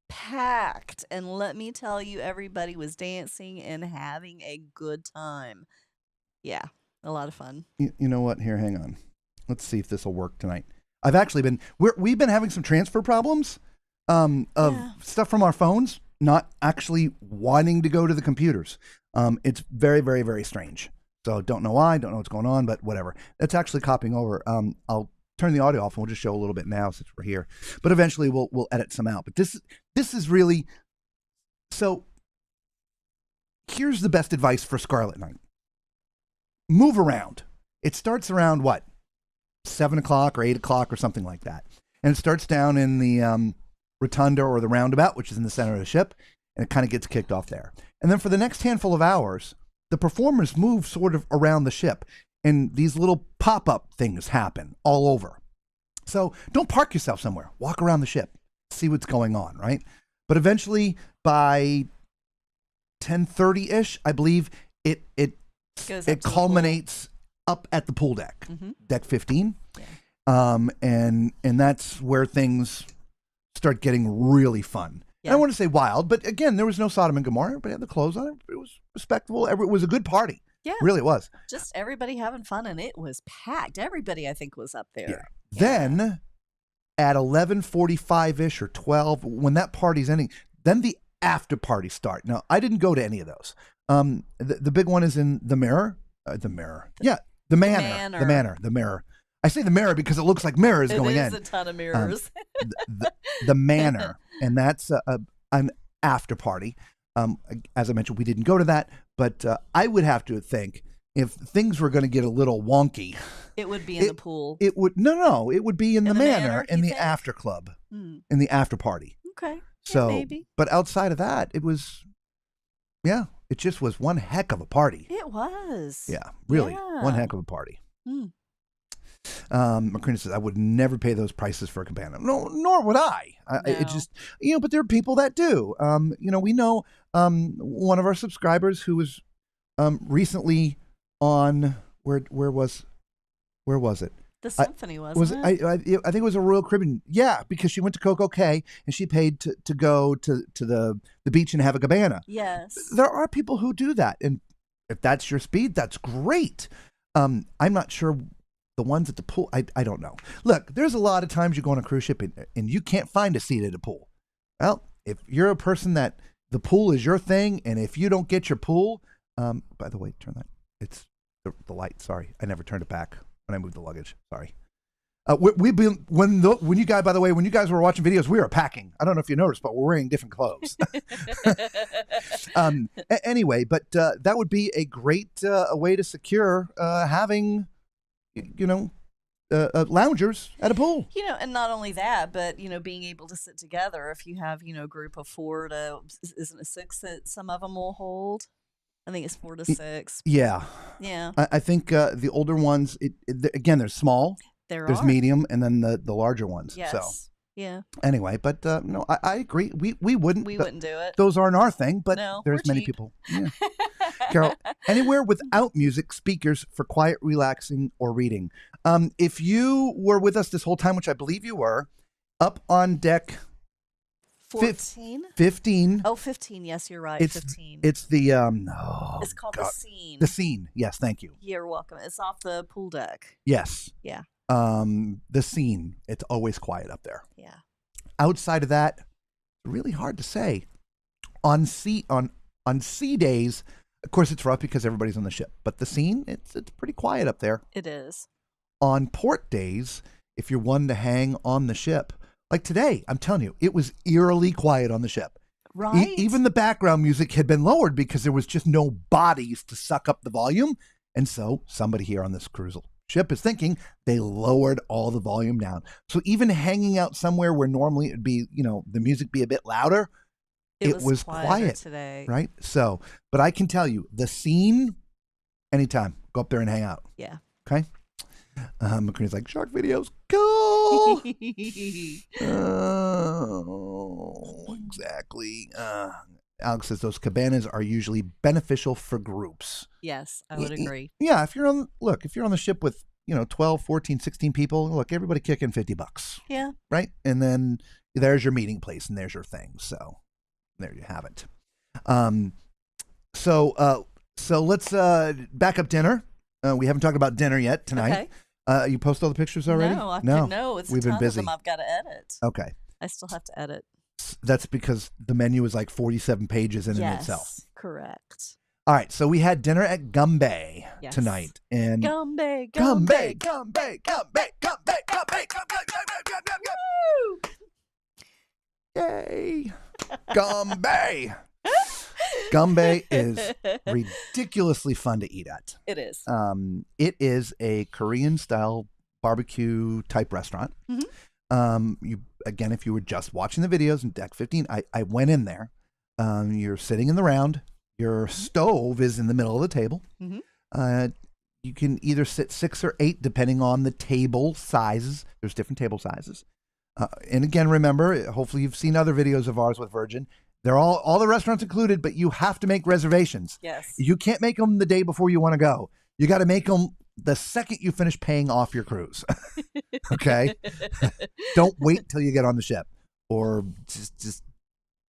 Packed, and let me tell you, everybody was dancing and having a good time. Yeah, a lot of fun. You know what? Here, hang on. Let's see if this will work tonight. I've actually we've been having some transfer problems of stuff from our phones not actually wanting to go to the computers. It's very, very, very strange. So don't know why, don't know what's going on, but whatever. It's actually copying over. I'll turn the audio off and we'll just show a little bit now since we're here. But eventually we'll edit some out. But this is really, so here's the best advice for Scarlet Night. Move around. It starts around what? 7 o'clock or 8 o'clock or something like that. And it starts down in the rotunda or the roundabout, which is in the center of the ship, and it kind of gets kicked off there. And then for the next handful of hours, the performers move sort of around the ship, and these little pop-up things happen all over. So don't park yourself somewhere. Walk around the ship, see what's going on, right? But eventually, by 10:30-ish, I believe, it culminates up at the pool deck, Deck 15. Yeah. And that's where things start getting really fun. Yeah. I don't want to say wild, but again, there was no Sodom and Gomorrah, but it had the clothes on it. It was respectable. It was a good party. Yeah. Really, it was. Just everybody having fun, and it was packed. Everybody, I think, was up there. Yeah. Then at 11:45-ish or 12, when that party's ending, then the after parties start. Now, I didn't go to any of those. The big one is in the Mirror. The Manor. The Mirror. I say the Mirror because it looks like mirrors going in. It is a ton of mirrors. The Manor, and that's an after party. As I mentioned, we didn't go to that, but I would have to think if things were going to get a little wonky, it would be in the pool. It would it would be in the Manor, in the after club, in the after party. Okay. So, maybe. But outside of that, it was, it just was one heck of a party. It was. Yeah, really, one heck of a party. Macrina says, I would never pay those prices for a cabana. No, nor would I. It just, but there are people that do. We know one of our subscribers who was recently on, where was it? The Symphony, wasn't it? I think it was a Royal Caribbean. Yeah, because she went to Coco Cay and she paid to go to the beach and have a cabana. Yes. There are people who do that. And if that's your speed, that's great. I'm not sure the ones at the pool, I don't know. Look, there's a lot of times you go on a cruise ship and you can't find a seat at a pool. Well, if you're a person that the pool is your thing, and if you don't get your pool, by the way, turn that, it's the light, sorry. I never turned it back when I moved the luggage. Sorry. We've been, when you guys, by the way, when you guys were watching videos, we were packing. I don't know if you noticed, but we're wearing different clothes. Anyway, but that would be a great way to secure having, loungers at a pool. And not only that, but, being able to sit together. If you have, a group of 4 to, isn't it 6 that some of them will hold? I think it's 4 to 6. Yeah. Yeah. I think the older ones, again, they're small. There's medium, and then the larger ones. Yes. So. Yeah. Anyway, but no, I agree. We wouldn't. We wouldn't do it. Those aren't our thing, but no, there's many cheap. people. Yeah. Carol, anywhere without music, speakers for quiet, relaxing, or reading. If you were with us this whole time, which I believe you were, up on deck 14? 15. Oh, 15. Yes, you're right. 15. It's the it's called The Scene. The Scene. Yes, thank you. You're welcome. It's off the pool deck. Yes. Yeah. The scene, it's always quiet up there. Yeah. Outside of that, really hard to say. On sea days, of course, it's rough because everybody's on the ship. But the scene, it's pretty quiet up there. It is. On port days, if you're one to hang on the ship, like today, I'm telling you, it was eerily quiet on the ship. Right. Even the background music had been lowered because there was just no bodies to suck up the volume. And so somebody here on this cruise ship is thinking they lowered all the volume down. So even hanging out somewhere where normally it'd be, the music be a bit louder, it was quiet today. Right? So, but I can tell you, the scene, anytime, go up there and hang out. Yeah. Okay? McCready's like, shark videos, cool. Exactly. Alex says those cabanas are usually beneficial for groups. Yes, I would agree. Yeah, if you're on the ship with, 12, 14, 16 people, look, everybody kick in $50. Yeah. Right? And then there's your meeting place and there's your thing. So there you have it. So let's back up dinner. We haven't talked about dinner yet tonight. Okay. You post all the pictures already? No, it's we've been busy. Of them I've got to edit. Okay. I still have to edit. That's because the menu is like 47 pages in itself. Yes, correct. All right, so we had dinner at Gumbay tonight, and Gumbay. Yay! Gumbay. Gumbay is ridiculously fun to eat at. It is. It is a Korean-style barbecue type restaurant. Mm-hmm. If you were just watching the videos in Deck 15, I went in there. You're sitting in the round. Your stove is in the middle of the table. Mm-hmm. You can either sit 6 or 8 depending on the table sizes. There's different table sizes. And again, remember, hopefully you've seen other videos of ours with Virgin. They're all the restaurants included, but you have to make reservations. Yes. You can't make them the day before you want to go. You got to make them the second you finish paying off your cruise. Okay? Don't wait till you get on the ship, or just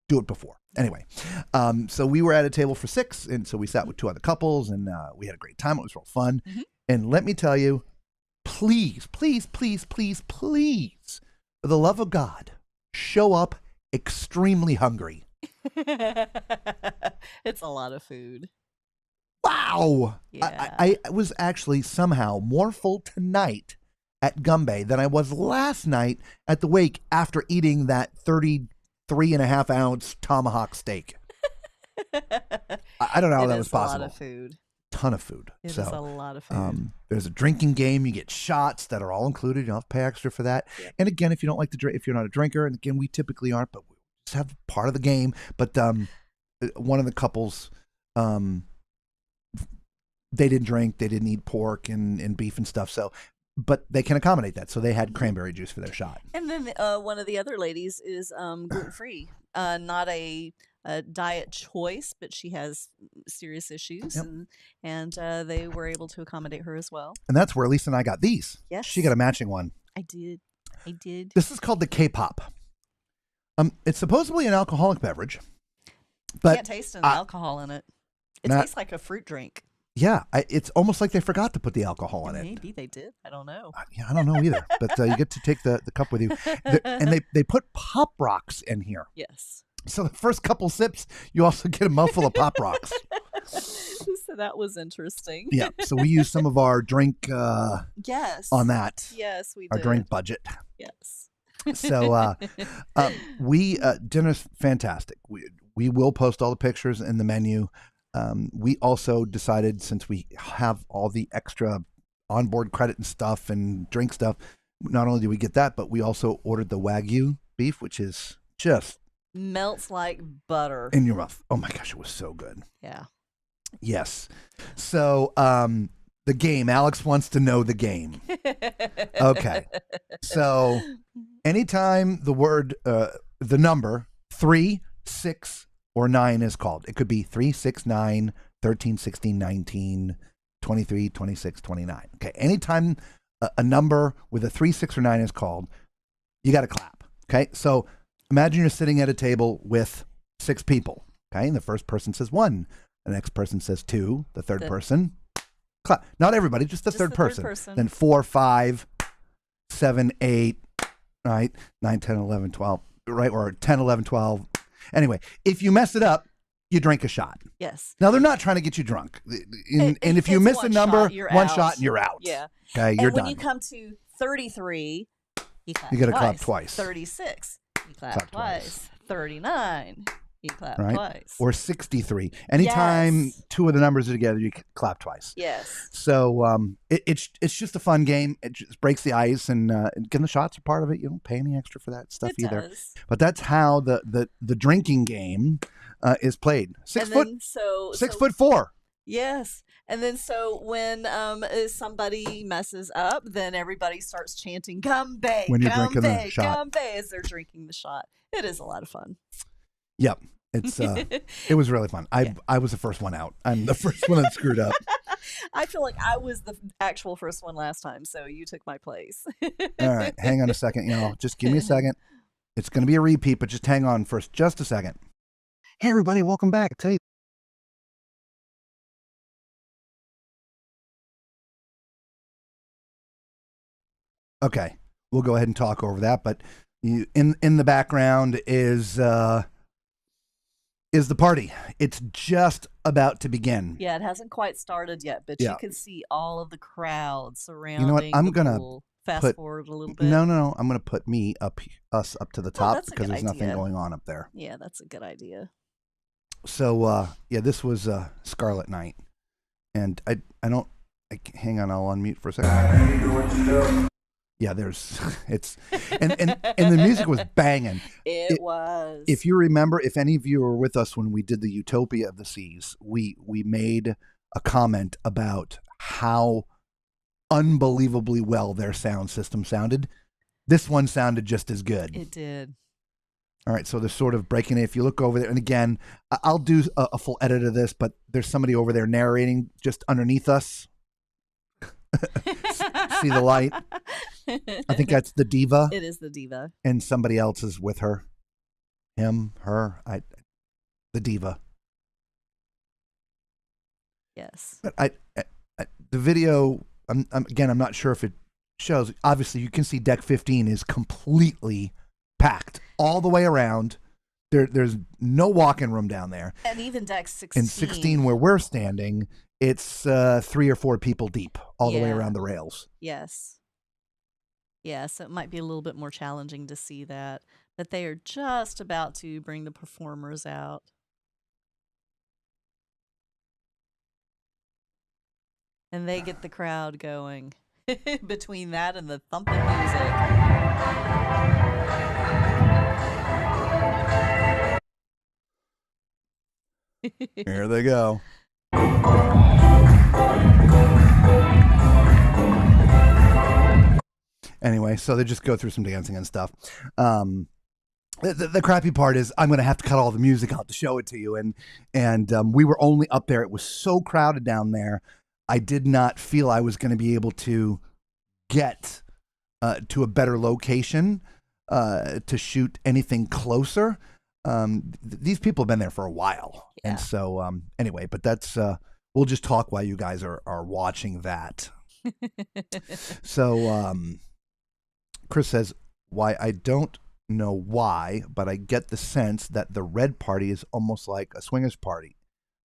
do it before. Anyway, so we were at a table for 6, and so we sat with 2 other couples, and we had a great time. It was real fun. Mm-hmm. And let me tell you, please, please, please, please, please, for the love of God, show up extremely hungry. It's a lot of food. Wow. Yeah. I was actually somehow more full tonight at Gumbay than I was last night at the wake after eating that 33.5-ounce tomahawk steak. I don't know how that was possible. It's a lot of food. Ton of food. It is a lot of food. There's a drinking game. You get shots that are all included. You don't have to pay extra for that. Yeah. And again, if you don't like to drink, if you're not a drinker, and again, we typically aren't, but we just have part of the game. But one of the couples, they didn't drink. They didn't eat pork and beef and stuff. So, but they can accommodate that. So they had cranberry juice for their shot. And then one of the other ladies is gluten-free. Not a diet choice, but she has serious issues, yep. and they were able to accommodate her as well. And that's where Lisa and I got these. Yes. She got a matching one. I did. This is called the K-Pop. It's supposedly an alcoholic beverage. But can't taste any alcohol in it. It tastes like a fruit drink. Yeah, it's almost like they forgot to put the alcohol in it. Maybe they did. I don't know. Yeah, I don't know either. But you get to take the cup with you. And they put Pop Rocks in here. Yes. So the first couple sips, you also get a mouthful of Pop Rocks. So that was interesting. Yeah. So we used some of our drink yes. on that. Yes, we did. Our drink budget. Yes. So dinner's fantastic. We will post all the pictures in the menu. We also decided, since we have all the extra onboard credit and stuff and drink stuff, not only do we get that, but we also ordered the Wagyu beef, which is just melts like butter in your mouth. Oh my gosh, it was so good. Yeah. Yes. So the game. Alex wants to know the game. Okay. So anytime the word, the number 3, 6, or 9 is called. It could be 3, 6, 9, 13, 16, 19, 23, 26, 29. Okay. Anytime a number with a 3, 6, or 9 is called, you got to clap. Okay. So imagine you're sitting at a table with 6 people. Okay. And the first person says 1. The next person says 2. The third person, clap. Not everybody, just the third person. Then 4, 5, 7, 8, right? 9, 10, 11, 12, right? Or 10, 11, 12. Anyway, if you mess it up, you drink a shot. Yes. Now, they're not trying to get you drunk. And if you miss a number, one shot and you're out. Yeah. Okay, you're done. done. When you come to 33, you clap You got to twice. clap twice. 36, you clap twice. 39, you clap right? twice. Or 63. Anytime Yes. two of the numbers are together, you clap twice. Yes. So it's just a fun game. It just breaks the ice, and again, the shots are part of it. You don't pay any extra for that stuff either. Does. But that's how the drinking game is played. 6 foot. 6'4". Yes. And then so when somebody messes up, then everybody starts chanting "Gumbe, When you're Gumbe, drinking the shot. Gumbe" as they're drinking the shot. It is a lot of fun. Yep. It's it was really fun. I was the first one out. I'm the first one that screwed up. I feel like I was the actual first one last time, so you took my place. All right, hang on a second. Just give me a second. It's going to be a repeat, but just hang on for just a second. Hey, everybody, welcome back. I tell you, okay, we'll go ahead and talk over that. But in the background is the party. It's just about to begin. Yeah, it hasn't quite started yet, but you can see all of the crowd surrounding. You know what? I'm the gonna pool. Fast forward a little bit. No. I'm going to put us up to the top that's a because good there's nothing idea. going on up there. Yeah, that's a good idea. So this was Scarlet night, and hang on. I'll unmute for a second. Yeah, and the music was banging. It was. If you remember, if any of you were with us when we did the Utopia of the Seas, we made a comment about how unbelievably well their sound system sounded. This one sounded just as good. It did. All right, so they're sort of breaking it. If you look over there, and again, I'll do a full edit of this, but there's somebody over there narrating just underneath us. See the light? I think that's the diva. It is the diva. And somebody else is with her. Him, her, the diva. Yes. But the video, I'm not sure if it shows. Obviously, you can see deck 15 is completely packed all the way around. There's no walk-in room down there. And even deck 16. And 16, where we're standing, it's 3 or 4 people deep all the way around the rails. Yes. Yeah, so it might be a little bit more challenging to see that. But they are just about to bring the performers out. And they get the crowd going between that and the thumping music. Here they go. Anyway, so they just go through some dancing and stuff. The crappy part is I'm going to have to cut all the music out to show it to you. And we were only up there. It was so crowded down there. I did not feel I was going to be able to get to a better location to shoot anything closer. These people have been there for a while. Yeah. And so anyway, but that's we'll just talk while you guys are watching that. So Chris says, why I don't know why, but I get the sense that the red party is almost like a swingers party.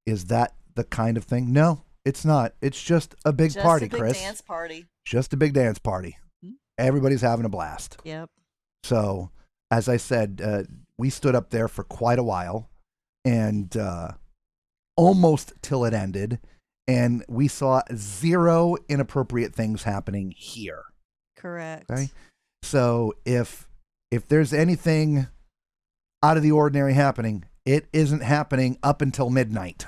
Is that the kind of thing? No, it's not. It's just a big party, Chris. Just a big dance party. Just a big dance party. Mm-hmm. Everybody's having a blast. Yep. So, as I said, we stood up there for quite a while, and almost till it ended, and we saw 0 inappropriate things happening here. Correct. Okay? So if there's anything out of the ordinary happening, it isn't happening up until midnight.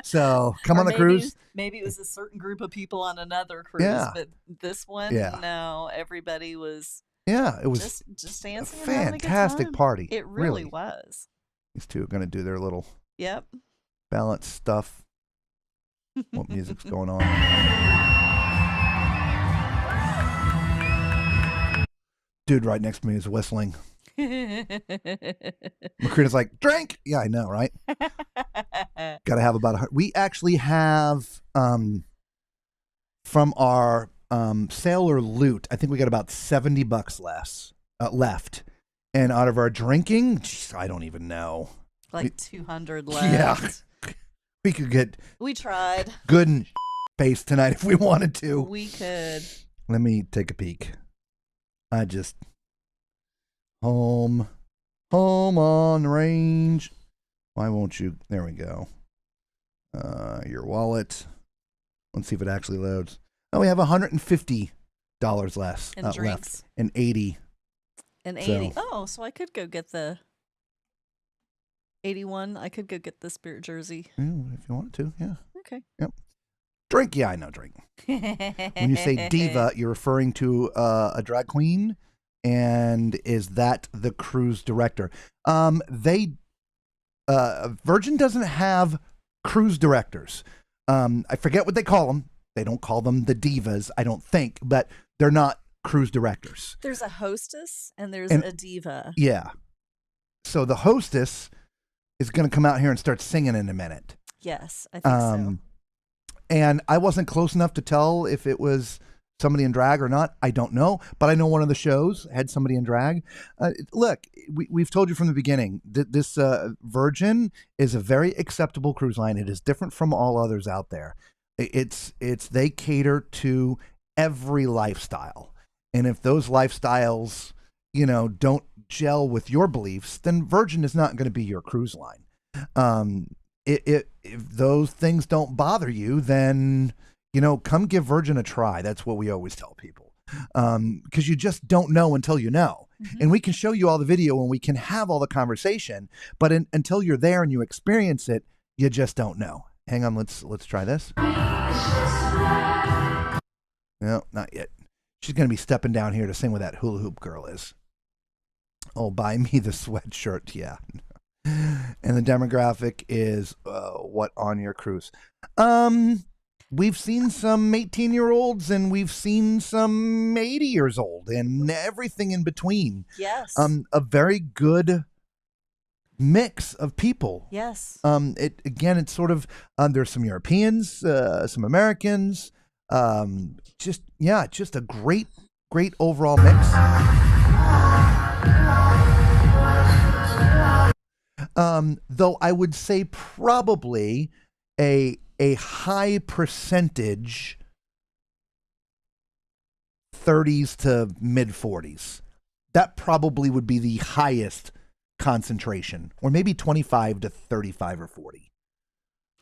So come on the cruise. Maybe it was a certain group of people on another cruise, but this one, no, everybody was. Yeah, it was just dancing. A fantastic party. It really was. These two are going to do their little balance stuff. What music's going on? Dude right next to me is whistling. Macrina's like, drink. Yeah, I know, right? Got to have about 100. We actually have from our sailor loot, I think we got about $70 left. And out of our drinking, geez, I don't even know. Like 200 left. Yeah. We could get... We tried. Good and face tonight if we wanted to. We could. Let me take a peek. I just... Home on range. Why won't you? There we go. Your wallet. Let's see if it actually loads. Oh, we have $150 less left. And 80. And 80. Oh, so I could go get the 81. I could go get the Spirit jersey. Yeah, if you wanted to, yeah. Okay. Yep. Drink? Yeah, I know drink. When you say diva, you're referring to a drag queen, and is that the cruise director? Virgin doesn't have cruise directors. I forget what they call them. They don't call them the divas, I don't think, but they're not cruise directors. There's a hostess and there's a diva. Yeah. So the hostess is going to come out here and start singing in a minute. Yes, I think so. And I wasn't close enough to tell if it was somebody in drag or not. I don't know, but I know one of the shows had somebody in drag. Look, we've told you from the beginning that this Virgin is a very acceptable cruise line. It is different from all others out there. They cater to every lifestyle. And if those lifestyles, don't gel with your beliefs, then Virgin is not going to be your cruise line. If those things don't bother you, then, come give Virgin a try. That's what we always tell people. Because you just don't know until you know. Mm-hmm. And we can show you all the video and we can have all the conversation, but until you're there and you experience it, you just don't know. Hang on, let's try this. No, not yet. She's going to be stepping down here to sing with that hula hoop girl is. Oh, buy me the sweatshirt. Yeah. And the demographic is what on your cruise? We've seen some 18-year-olds and we've seen some 80 years old and everything in between. Yes. A very good mix of people. Yes. It's sort of there's some Europeans, some Americans. Just a great overall mix. Though I would say probably a high percentage 30s to mid 40s. That probably would be the highest concentration, or maybe 25 to 35 or 40.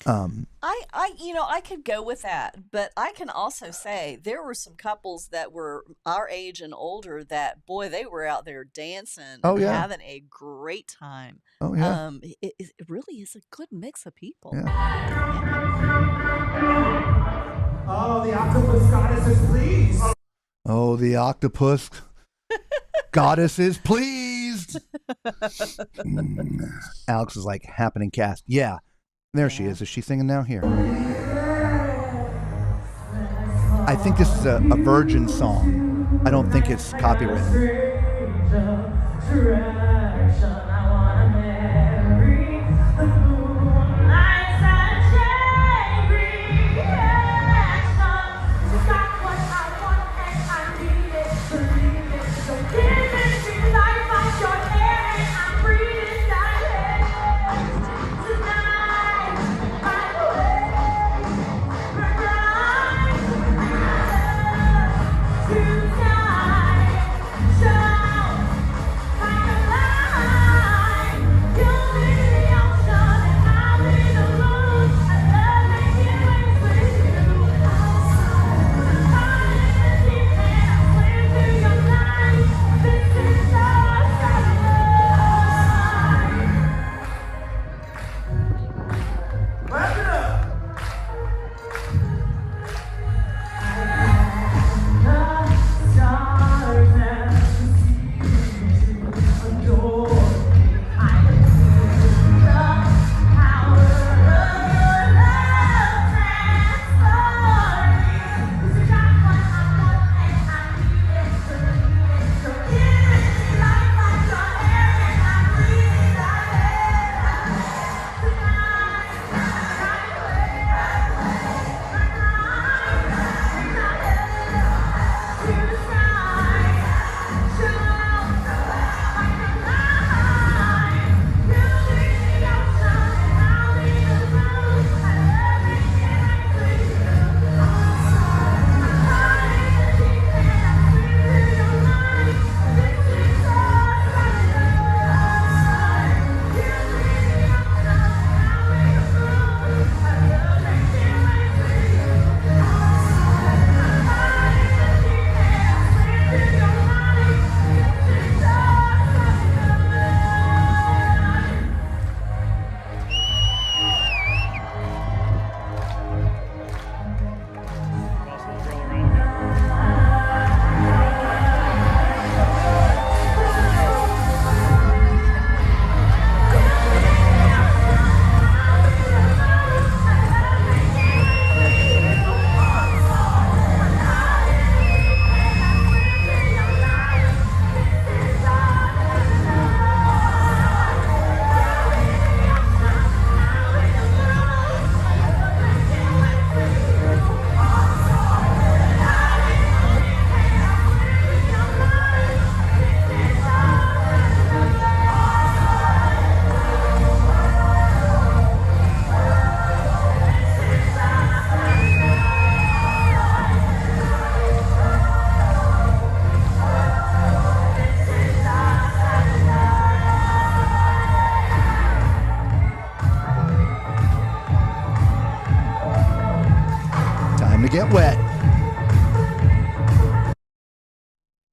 I could go with that, but I can also say there were some couples that were our age and older that, boy, they were out there dancing and having a great time. Oh, yeah. It really is a good mix of people. Yeah. Oh, the octopus goddesses, please. Oh, the octopus goddess is pleased. Alex is like, happening cast. Yeah. There she is. Is she singing now? Here. I think this is a Virgin song. I don't think it's copywritten. Time to get wet.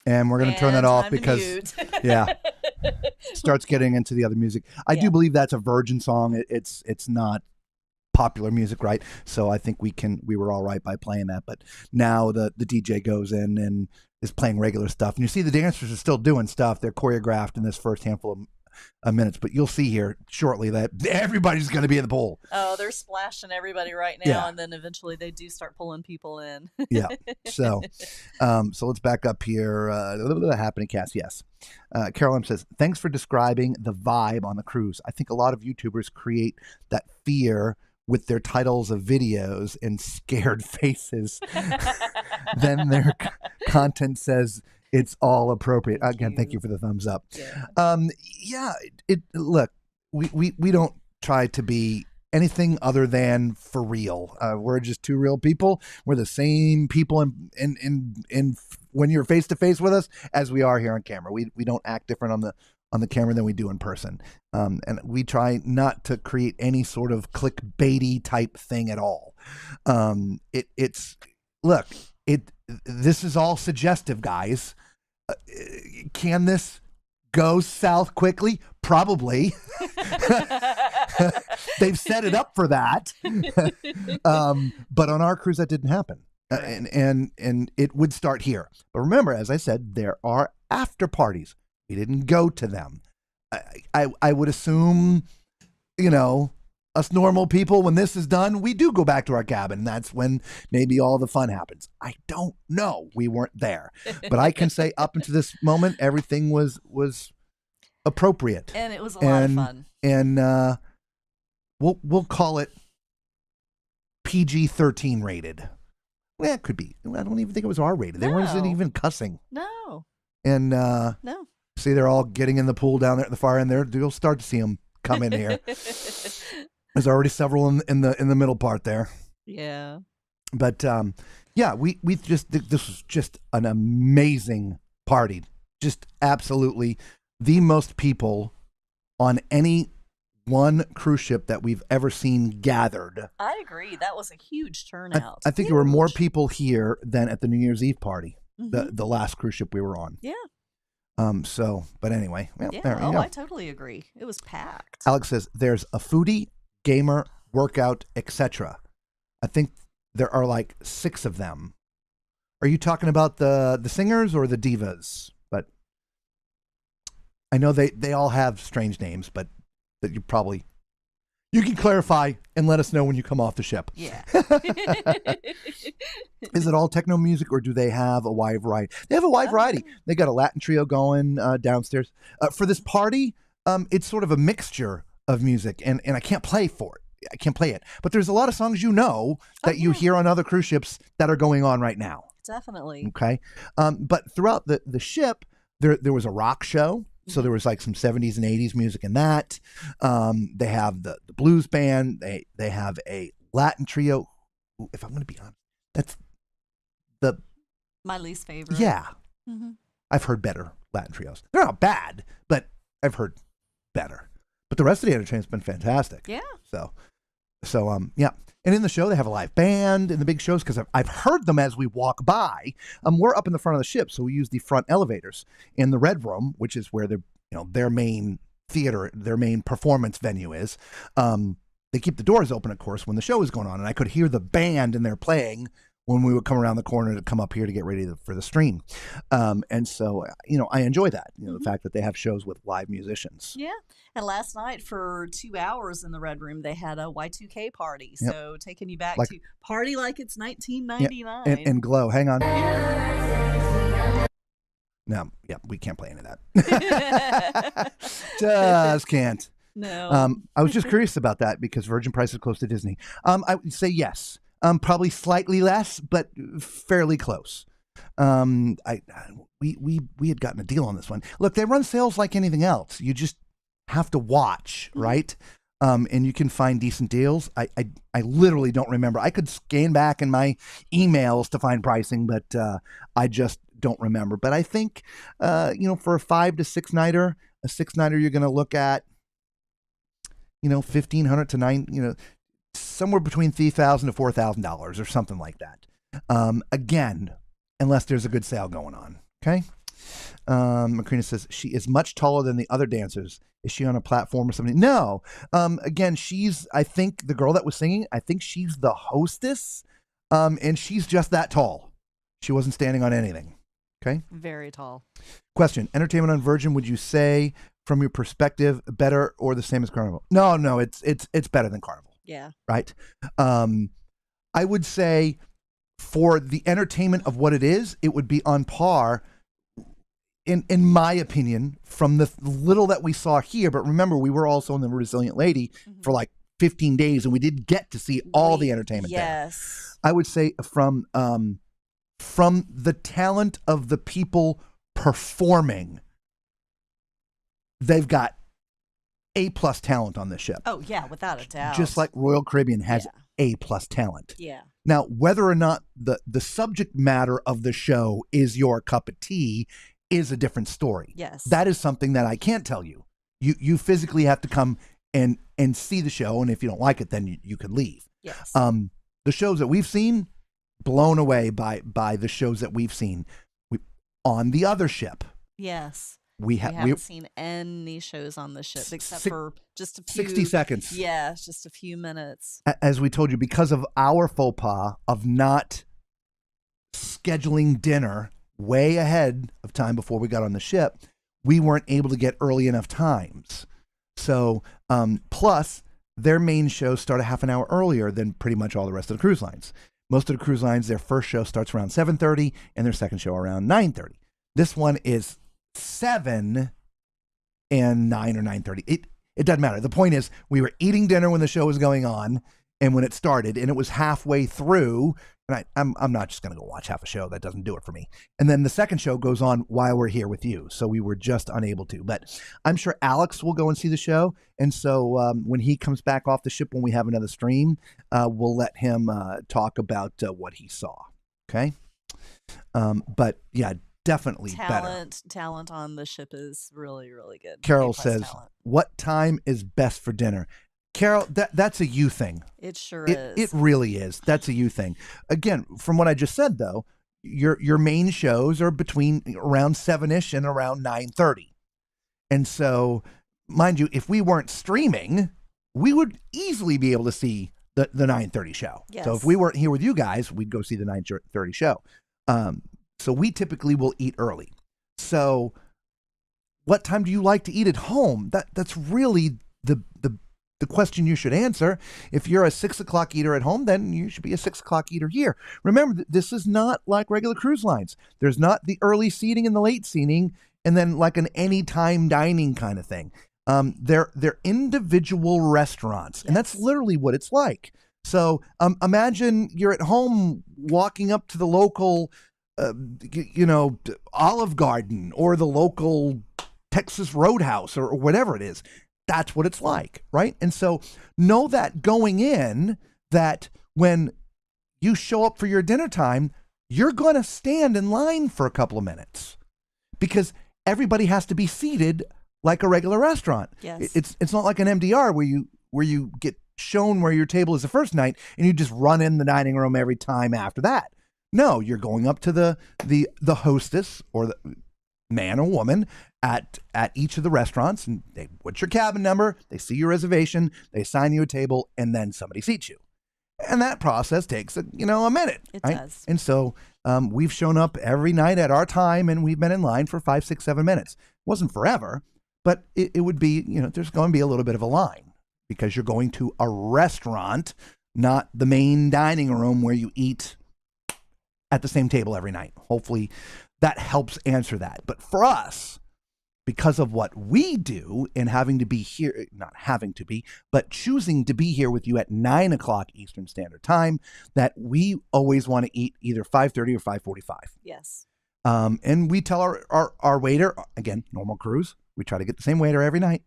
And we're going to turn that off because, yeah, starts getting into the other music. I do believe that's a Virgin song. It's not popular music, right? So I think we were all right by playing that. But now the DJ goes in and is playing regular stuff. And you see the dancers are still doing stuff. They're choreographed in this first handful of minutes. But you'll see here shortly that everybody's going to be in the pool. Oh, they're splashing everybody right now. And then eventually they do start pulling people in. Yeah. So let's back up here. Happening cast. Yes. Carolyn says, thanks for describing the vibe on the cruise. I think a lot of YouTubers create that fear with their titles of videos and scared faces. Then their content says it's all appropriate. Again, thank you for the thumbs up. Yeah. Look, we don't try to be anything other than for real. We're just two real people. We're the same people in when you're face to face with us as we are here on camera. We don't act different on the camera than we do in person. And we try not to create any sort of clickbaity type thing at all. This is all suggestive, guys. Can this go south quickly? Probably. They've set it up for that. But on our cruise, that didn't happen. And it would start here. But remember, as I said, there are after parties. We didn't go to them. I would assume, us normal people, when this is done, we do go back to our cabin. That's when maybe all the fun happens. I don't know. We weren't there. But I can say up until this moment, everything was appropriate. And it was a lot of fun. And we'll call it PG-13 rated. Well, it could be. I don't even think it was R rated. They weren't even cussing. No. And no. See, they're all getting in the pool down there at the far end there. You'll start to see them come in here. There's already several in the middle part there. Yeah. But we just, this was just an amazing party. Just absolutely the most people on any one cruise ship that we've ever seen gathered. I agree. That was a huge turnout. I think there were more people here than at the New Year's Eve party, the last cruise ship we were on. Yeah. But anyway, well, there you go. I totally agree. It was packed. Alex says there's a foodie, gamer, workout, etc. I think there are like 6 of them. Are you talking about the singers or the divas? But I know they all have strange names, but that you can clarify and let us know when you come off the ship. Yeah. Is it all techno music or do they have a wide variety? They have a wide variety. They got a Latin trio going downstairs. For this party, it's sort of a mixture of music, and I can't play for it. I can't play it. But there's a lot of songs that you hear on other cruise ships that are going on right now. Definitely. Okay. But throughout the ship, there was a rock show. So there was like some 70s and 80s music in that. They have the blues band. They have a Latin trio. If I'm going to be honest, that's my least favorite. Yeah. Mm-hmm. I've heard better Latin trios. They're not bad, but I've heard better. But the rest of the entertainment's been fantastic. Yeah. So yeah. And in the show, they have a live band in the big shows because I've heard them as we walk by. We're up in the front of the ship, so we use the front elevators in the Red Room, which is where their main theater, their main performance venue is. They keep the doors open, of course, when the show is going on, and I could hear the band and they're playing when we would come around the corner to come up here to get ready for the stream. And so, I enjoy that, the fact that they have shows with live musicians. Yeah. And last night for 2 hours in the Red Room, they had a Y2K party. Yep. So taking you back to party like it's 1999. Yeah. And Glow. Hang on. No, we can't play any of that. Just can't. No. I was just curious about that because Virgin Price is close to Disney. I would say yes. Probably slightly less, but fairly close. We had gotten a deal on this one. Look, they run sales like anything else. You just have to watch, right? And you can find decent deals. I literally don't remember. I could scan back in my emails to find pricing, but I just don't remember. But I think, for a 5 to 6 nighter, you're going to look at, $1,500 to $9,000, somewhere between $3,000 to $4,000 or something like that. Again, unless there's a good sale going on. Okay. Macrina says she is much taller than the other dancers. Is she on a platform or something? No. Again, I think the girl that was singing, I think she's the hostess. And she's just that tall. She wasn't standing on anything. Okay. Very tall. Question. Entertainment on Virgin, would you say from your perspective better or the same as Carnival? No, it's better than Carnival. Yeah. Right. I would say for the entertainment of what it is, it would be on par in my opinion, from the little that we saw here. But remember, we were also in the Resilient Lady for like 15 days, and we did get to see all the entertainment there. I would say from the talent of the people performing, they've got A+ talent on this ship. Oh, yeah, without a doubt. Just like Royal Caribbean has A+ talent. Yeah. Now, whether or not the subject matter of the show is your cup of tea is a different story. Yes. That is something that I can't tell you. You physically have to come and see the show, and if you don't like it, then you can leave. Yes. The shows that we've seen, blown away by the shows that we've seen on the other ship. Yes. We haven't seen any shows on the ship except for just a few 60 seconds. Yeah, just a few minutes. As we told you, because of our faux pas of not scheduling dinner way ahead of time before we got on the ship, we weren't able to get early enough times. So, plus, their main shows start a half an hour earlier than pretty much all the rest of the cruise lines. Most of the cruise lines, their first show starts around 7:30 and their second show around 9:30. This one is 7 and 9 or 9:30. It doesn't matter. The point is, we were eating dinner when the show was going on and when it started, and it was halfway through. And I'm not just going to go watch half a show. That doesn't do it for me. And then the second show goes on while we're here with you. So we were just unable to. But I'm sure Alex will go and see the show. And so when he comes back off the ship, when we have another stream, we'll let him talk about what he saw. Okay? But yeah, definitely better. Talent on the ship is really, really good. Carol says, what time is best for dinner? Carol, that's a you thing. It sure is. It really is. That's a you thing. Again, from what I just said, though, your main shows are between around 7-ish and around 9:30. And so, mind you, if we weren't streaming, we would easily be able to see the 9:30 show. Yes. So if we weren't here with you guys, we'd go see the 9:30 show. So we typically will eat early. So what time do you like to eat at home? That's really the question you should answer. If you're a 6 o'clock eater at home, then you should be a 6 o'clock eater here. Remember, this is not like regular cruise lines. There's not the early seating and the late seating, and then like an anytime dining kind of thing. They're individual restaurants, and that's literally what it's like. So imagine you're at home walking up to the local, Olive Garden or the local Texas Roadhouse or whatever it is. That's what it's like, right? And so know that going in, that when you show up for your dinner time, you're going to stand in line for a couple of minutes because everybody has to be seated like a regular restaurant. Yes. It's not like an MDR where you get shown where your table is the first night and you just run in the dining room every time after that. No, you're going up to the hostess or the man or woman at each of the restaurants, and what's your cabin number? They see your reservation, they assign you a table, and then somebody seats you. And that process takes a minute. It right? does. And so we've shown up every night at our time, and we've been in line for 5, 6, 7 minutes. It wasn't forever, but it would be, there's going to be a little bit of a line because you're going to a restaurant, not the main dining room where you eat at the same table every night. Hopefully that helps answer that. But for us, because of what we do and having to be here, not having to be, but choosing to be here with you at 9 o'clock Eastern Standard Time, that we always want to eat either 5:30 or 5:45. Yes. And we tell our waiter, again, normal cruise, we try to get the same waiter every night.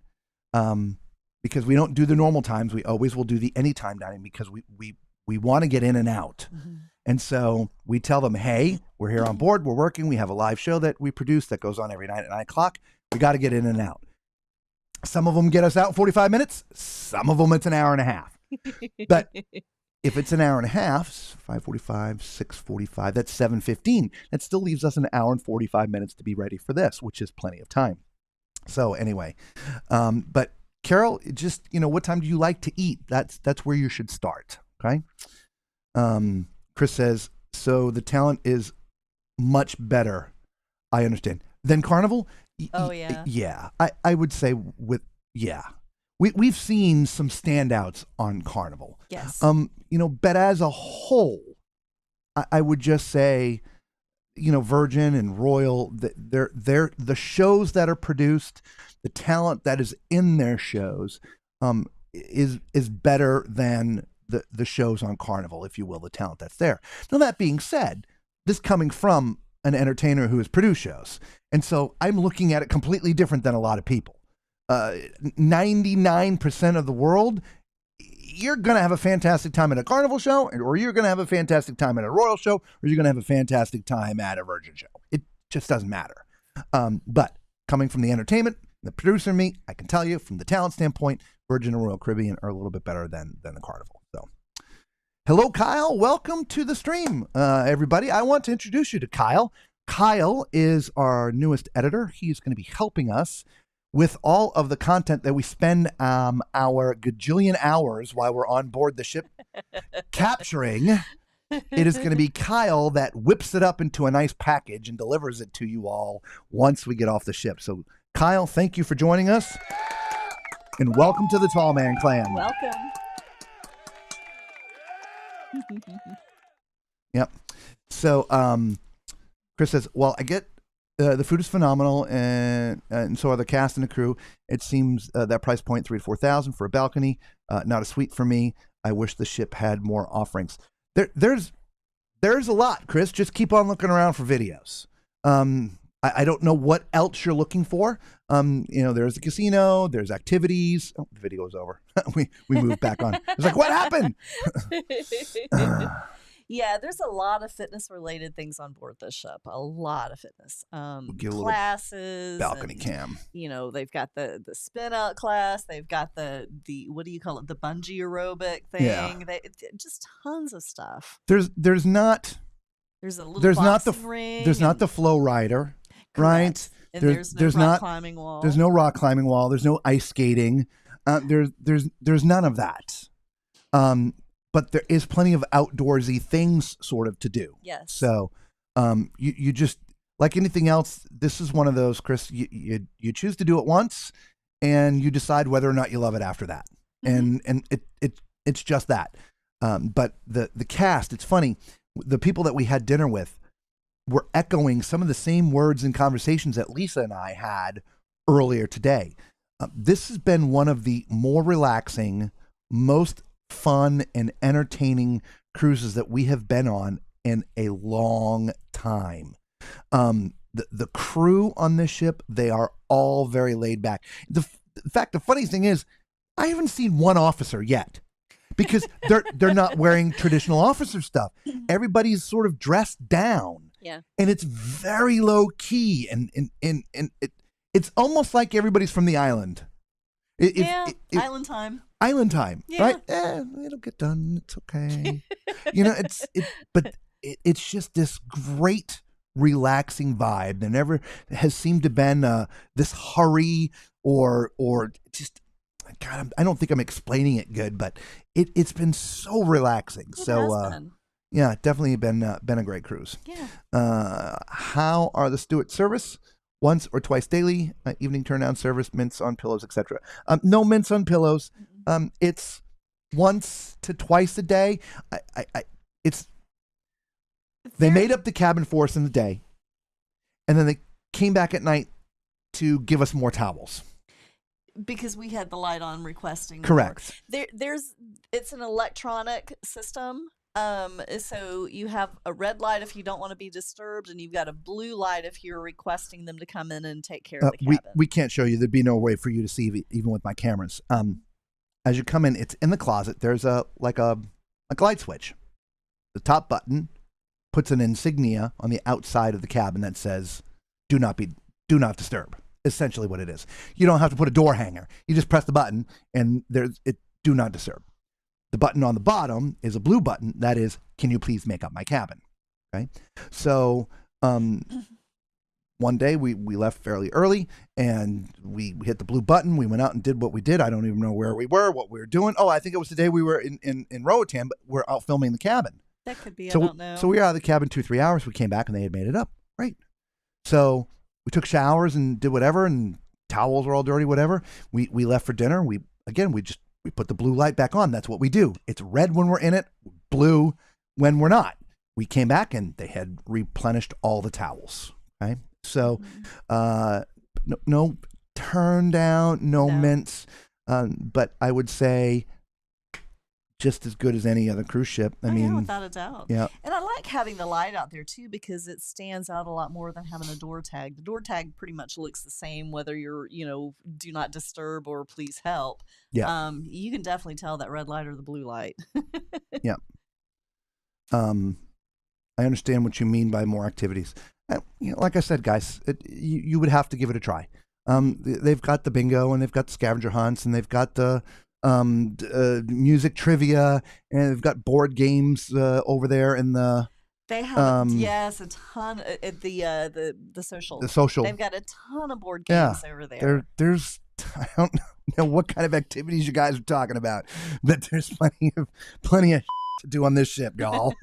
Because we don't do the normal times. We always will do the anytime dining because we want to get in and out. Mm-hmm. And so we tell them, hey, we're here on board. We're working. We have a live show that we produce that goes on every night at 9 o'clock. We got to get in and out. Some of them get us out in 45 minutes. Some of them it's an hour and a half. But if it's an hour and a half, 5:45, 6:45, that's 7:15. That still leaves us an hour and 45 minutes to be ready for this, which is plenty of time. So anyway, but Carol, just, what time do you like to eat? That's where you should start. Okay. Chris says, so the talent is much better. I understand. Than Carnival? Oh, yeah. Yeah. I would say We've seen some standouts on Carnival. Yes. But as a whole, I would just say, Virgin and Royal, they're the shows that are produced, the talent that is in their shows, is better than the shows on Carnival, if you will, the talent that's there. Now, that being said, this coming from an entertainer who has produced shows, and so I'm looking at it completely different than a lot of people. 99% of the world, you're going to have a fantastic time at a Carnival show, or you're going to have a fantastic time at a Royal show, or you're going to have a fantastic time at a Virgin show. It just doesn't matter. But coming from the entertainment, the producer and me, I can tell you from the talent standpoint, Virgin and Royal Caribbean are a little bit better than the Carnival. So, hello, Kyle. Welcome to the stream, everybody. I want to introduce you to Kyle. Kyle is our newest editor. He's going to be helping us with all of the content that we spend our gajillion hours while we're on board the ship capturing. It is going to be Kyle that whips it up into a nice package and delivers it to you all once we get off the ship. So, Kyle, thank you for joining us. And welcome to the Tall Man Clan. Welcome. Yep. So, Chris says, well, I get the food is phenomenal, and so are the cast and the crew. It seems that price point, $3,000 to $4,000 for a balcony, not a suite for me. I wish the ship had more offerings. There's a lot, Chris. Just keep on looking around for videos. I don't know what else you're looking for. There's a casino, there's activities. Oh, the video is over. we moved back on. It's like, what happened? Yeah, there's a lot of fitness-related things on board this ship. A lot of fitness. Classes. Balcony cam. They've got the spin-out class. They've got the what do you call it? The bungee aerobic thing. Yeah. Just tons of stuff. There's not a little boxing ring. There's not the flow rider, correct. Right? And there's no rock climbing wall. There's no rock climbing wall. There's no ice skating. There's none of that. But there is plenty of outdoorsy things sort of to do. Yes. So, you just, like anything else, this is one of those, Chris, you choose to do it once and you decide whether or not you love it after that. Mm-hmm. And it's just that. But the cast, it's funny, the people that we had dinner with were echoing some of the same words and conversations that Lisa and I had earlier today. This has been one of the more relaxing, most fun and entertaining cruises that we have been on in a long time. The crew on this ship, they are all very laid back. The funny thing is, I haven't seen one officer yet because they're not wearing traditional officer stuff. Everybody's sort of dressed down. Yeah. And it's very low key and it's almost like everybody's from the island. Island time. Island time, yeah. Right? It'll get done. It's okay. But it's just this great, relaxing vibe. There never has seemed to been this hurry or just, God, I don't think I'm explaining it good, but it's been so relaxing. Yeah, definitely been a great cruise. Yeah. How are the Stewart service? Once or twice daily, evening turn-down service, mints on pillows, etc. No mints on pillows. It's once to twice a day. They made up the cabin for us in the day, and then they came back at night to give us more towels. Because we had the light on requesting. Correct. It's an electronic system. So you have a red light if you don't want to be disturbed, and you've got a blue light if you're requesting them to come in and take care of the cabin. We can't show you. There'd be no way for you to see even with my cameras. As you come in, it's in the closet. There's a light switch. The top button puts an insignia on the outside of the cabin that says, do not disturb. Essentially what it is. You don't have to put a door hanger. You just press the button and do not disturb. The button on the bottom is a blue button. That is, can you please make up my cabin? Okay. So one day we left fairly early and we hit the blue button. We went out and did what we did. I don't even know where we were, what we were doing. Oh, I think it was the day we were in Roatan, but we're out filming the cabin. That could be, so, I don't know. So we were out of the cabin 2-3 hours. We came back and they had made it up. Right. So we took showers and did whatever, and towels were all dirty, whatever. We left for dinner. We put the blue light back on. That's what we do. It's red when we're in it, blue when we're not. We came back and they had replenished all the towels. Okay. So, no turn down, no mints. But I would say just as good as any other cruise ship. I mean, without a doubt. Yeah. And I like having the light out there too, because it stands out a lot more than having a door tag. The door tag pretty much looks the same, whether you're, do not disturb or please help. Yeah. You can definitely tell that red light or the blue light. Yeah. I understand what you mean by more activities. Like I said, guys, you would have to give it a try. They've got the bingo and they've got the scavenger hunts and they've got the music trivia and they've got board games over there in the. They have a ton at the social. The social. They've got a ton of board games over there. There's I don't know what kind of activities you guys are talking about, but there's plenty of to do on this ship, y'all.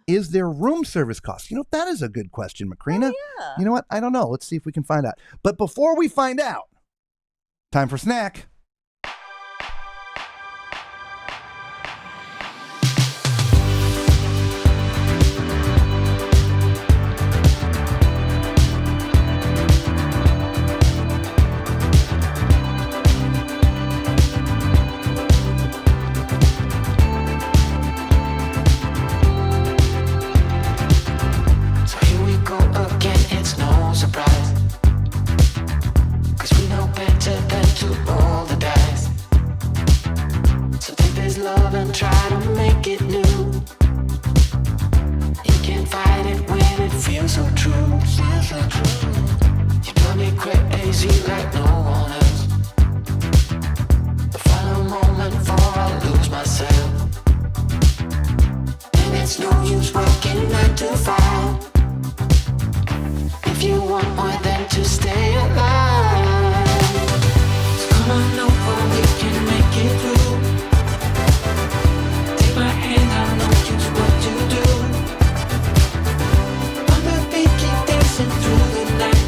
Is there room service costs? That is a good question, Macrina. Oh, yeah. You know what? I don't know. Let's see if we can find out. But before we find out, time for snack. Try to make it new. You can't fight it when it feels so true. You drive me crazy like no one else. The final moment before I lose myself. And it's no use working 9 to 5 if you want more than to stay alive. So come on over, we can make it through. My hand, I know just what to do. On the beat, keep dancing through the night.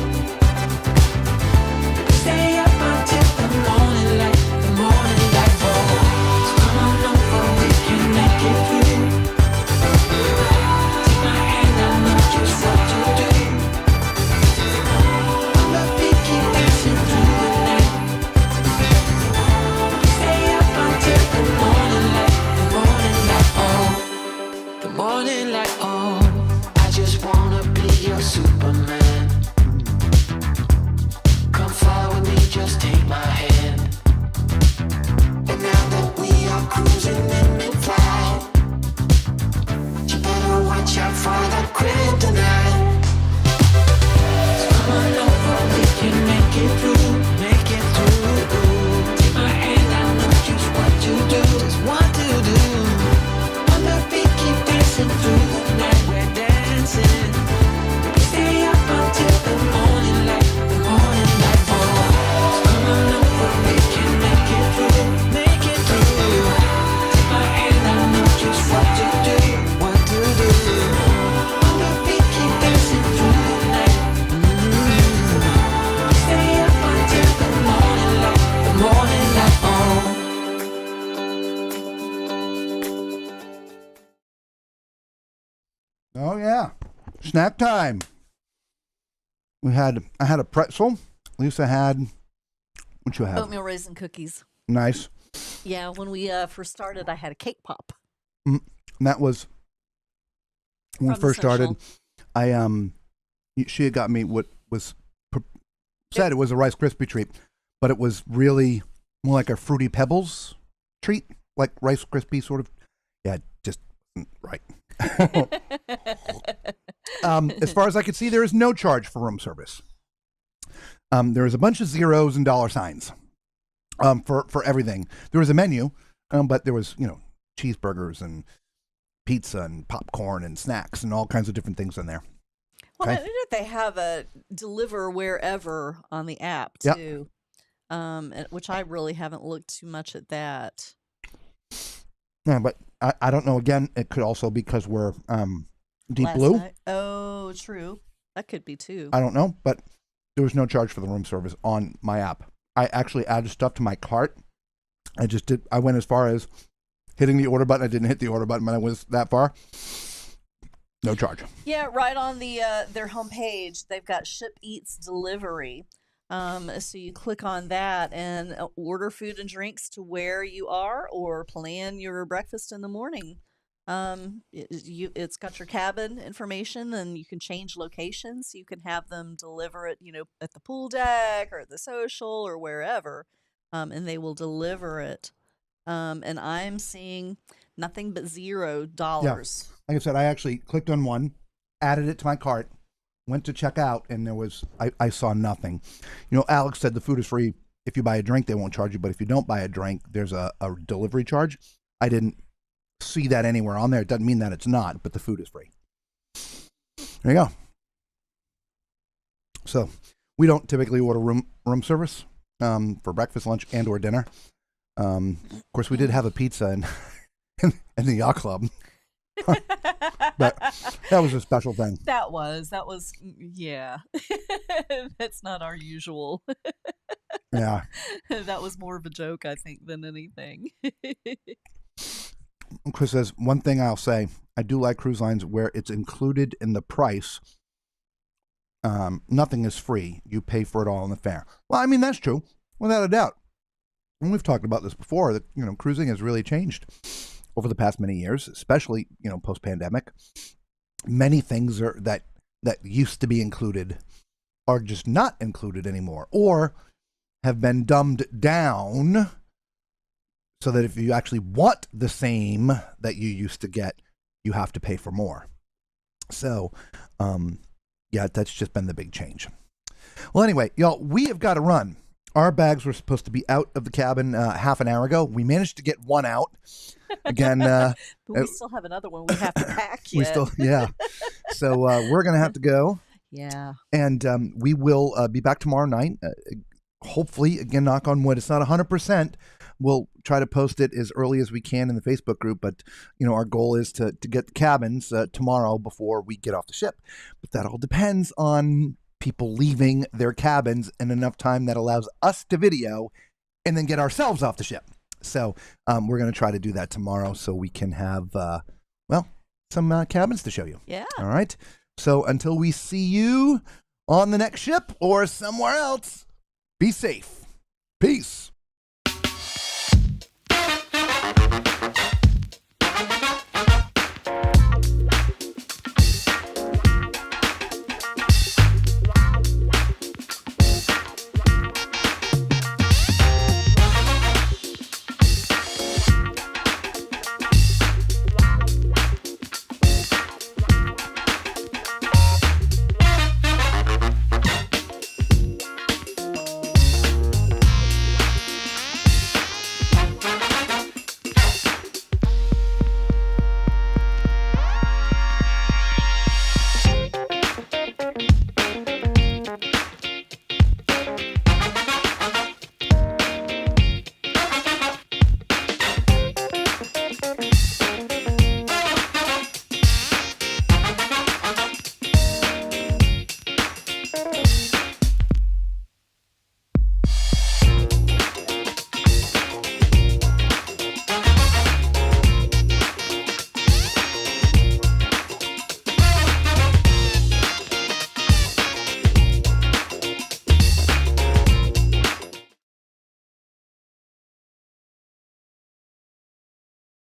Stay up until the morning light, So come on over, we can make it through. Take my hand, I know just what to do. On the beat, keep dancing through the night. Stay up until the morning light. The morning light, I just wanna be your Superman. Come fly with me, just take my hand. And now that we are cruising in mid-flight, you better watch out for the kryptonite. So come on over, we can make it through. Take my hand, I know just what to do. Just what to do. Through the night we're dancing. Stay up until the morning light. Come on over, we can make it through. Take my hand, I know just what to do. On the beat, keep dancing through the night. Stay up until the morning light. Oh yeah, snack time. I had a pretzel. Lisa had, what you have? Oatmeal raisin cookies. Nice. Yeah, when we first started, I had a cake pop. That was when we first started. She had got me what was said it was a Rice Krispie treat, but it was really more like a Fruity Pebbles treat, like Rice Krispie sort of. Yeah, just right. As far as I could see, there is no charge for room service. There is a bunch of zeros and dollar signs for everything. There was a menu But there was, cheeseburgers and pizza and popcorn and snacks and all kinds of different things in there. Well, Okay. I know they have a deliver wherever on the app too, which I really haven't looked too much at that. Yeah, but I don't know. Again, it could also be because we're Deep Last Blue. night. Oh, true. That could be too. I don't know, but there was no charge for the room service on my app. I actually added stuff to my cart. I went as far as hitting the order button. I didn't hit the order button when I was that far. No charge. Yeah, right on their homepage, they've got Ship Eats Delivery. So you click on that and order food and drinks to where you are, or plan your breakfast in the morning. It's got your cabin information, and you can change locations. You can have them deliver it, at the pool deck or at the social or wherever, and they will deliver it. And I'm seeing nothing but $0. Like I said, I actually clicked on one, added it to my cart, went to check out, and I saw nothing. Alex said the food is free. If you buy a drink, they won't charge you. But if you don't buy a drink, there's a delivery charge. I didn't see that anywhere on there. It doesn't mean that it's not, but the food is free. There you go. So we don't typically order room service for breakfast, lunch, and or dinner. Of course, we did have a pizza in the yacht club. But that was a special thing. That was, yeah. That's not our usual. Yeah. That was more of a joke, I think, than anything. Chris says, one thing I'll say, I do like cruise lines where it's included in the price. Nothing is free. You pay for it all in the fare. Well, I mean, that's true, without a doubt. And we've talked about this before, that, cruising has really changed over the past many years, especially, post-pandemic. Many things that used to be included are just not included anymore, or have been dumbed down so that if you actually want the same that you used to get, you have to pay for more. So, yeah, that's just been the big change. Well, anyway, y'all, we have got to run. Our bags were supposed to be out of the cabin half an hour ago. We managed to get one out. Again, but we still have another one we have to pack yet. So we're going to have to go. Yeah. And we will be back tomorrow night. Hopefully, again, knock on wood, it's not 100%. We'll try to post it as early as we can in the Facebook group. But, our goal is to get the cabins tomorrow before we get off the ship. But that all depends on people leaving their cabins in enough time that allows us to video and then get ourselves off the ship. So we're going to try to do that tomorrow so we can have, some cabins to show you. Yeah. All right. So until we see you on the next ship or somewhere else, be safe. Peace.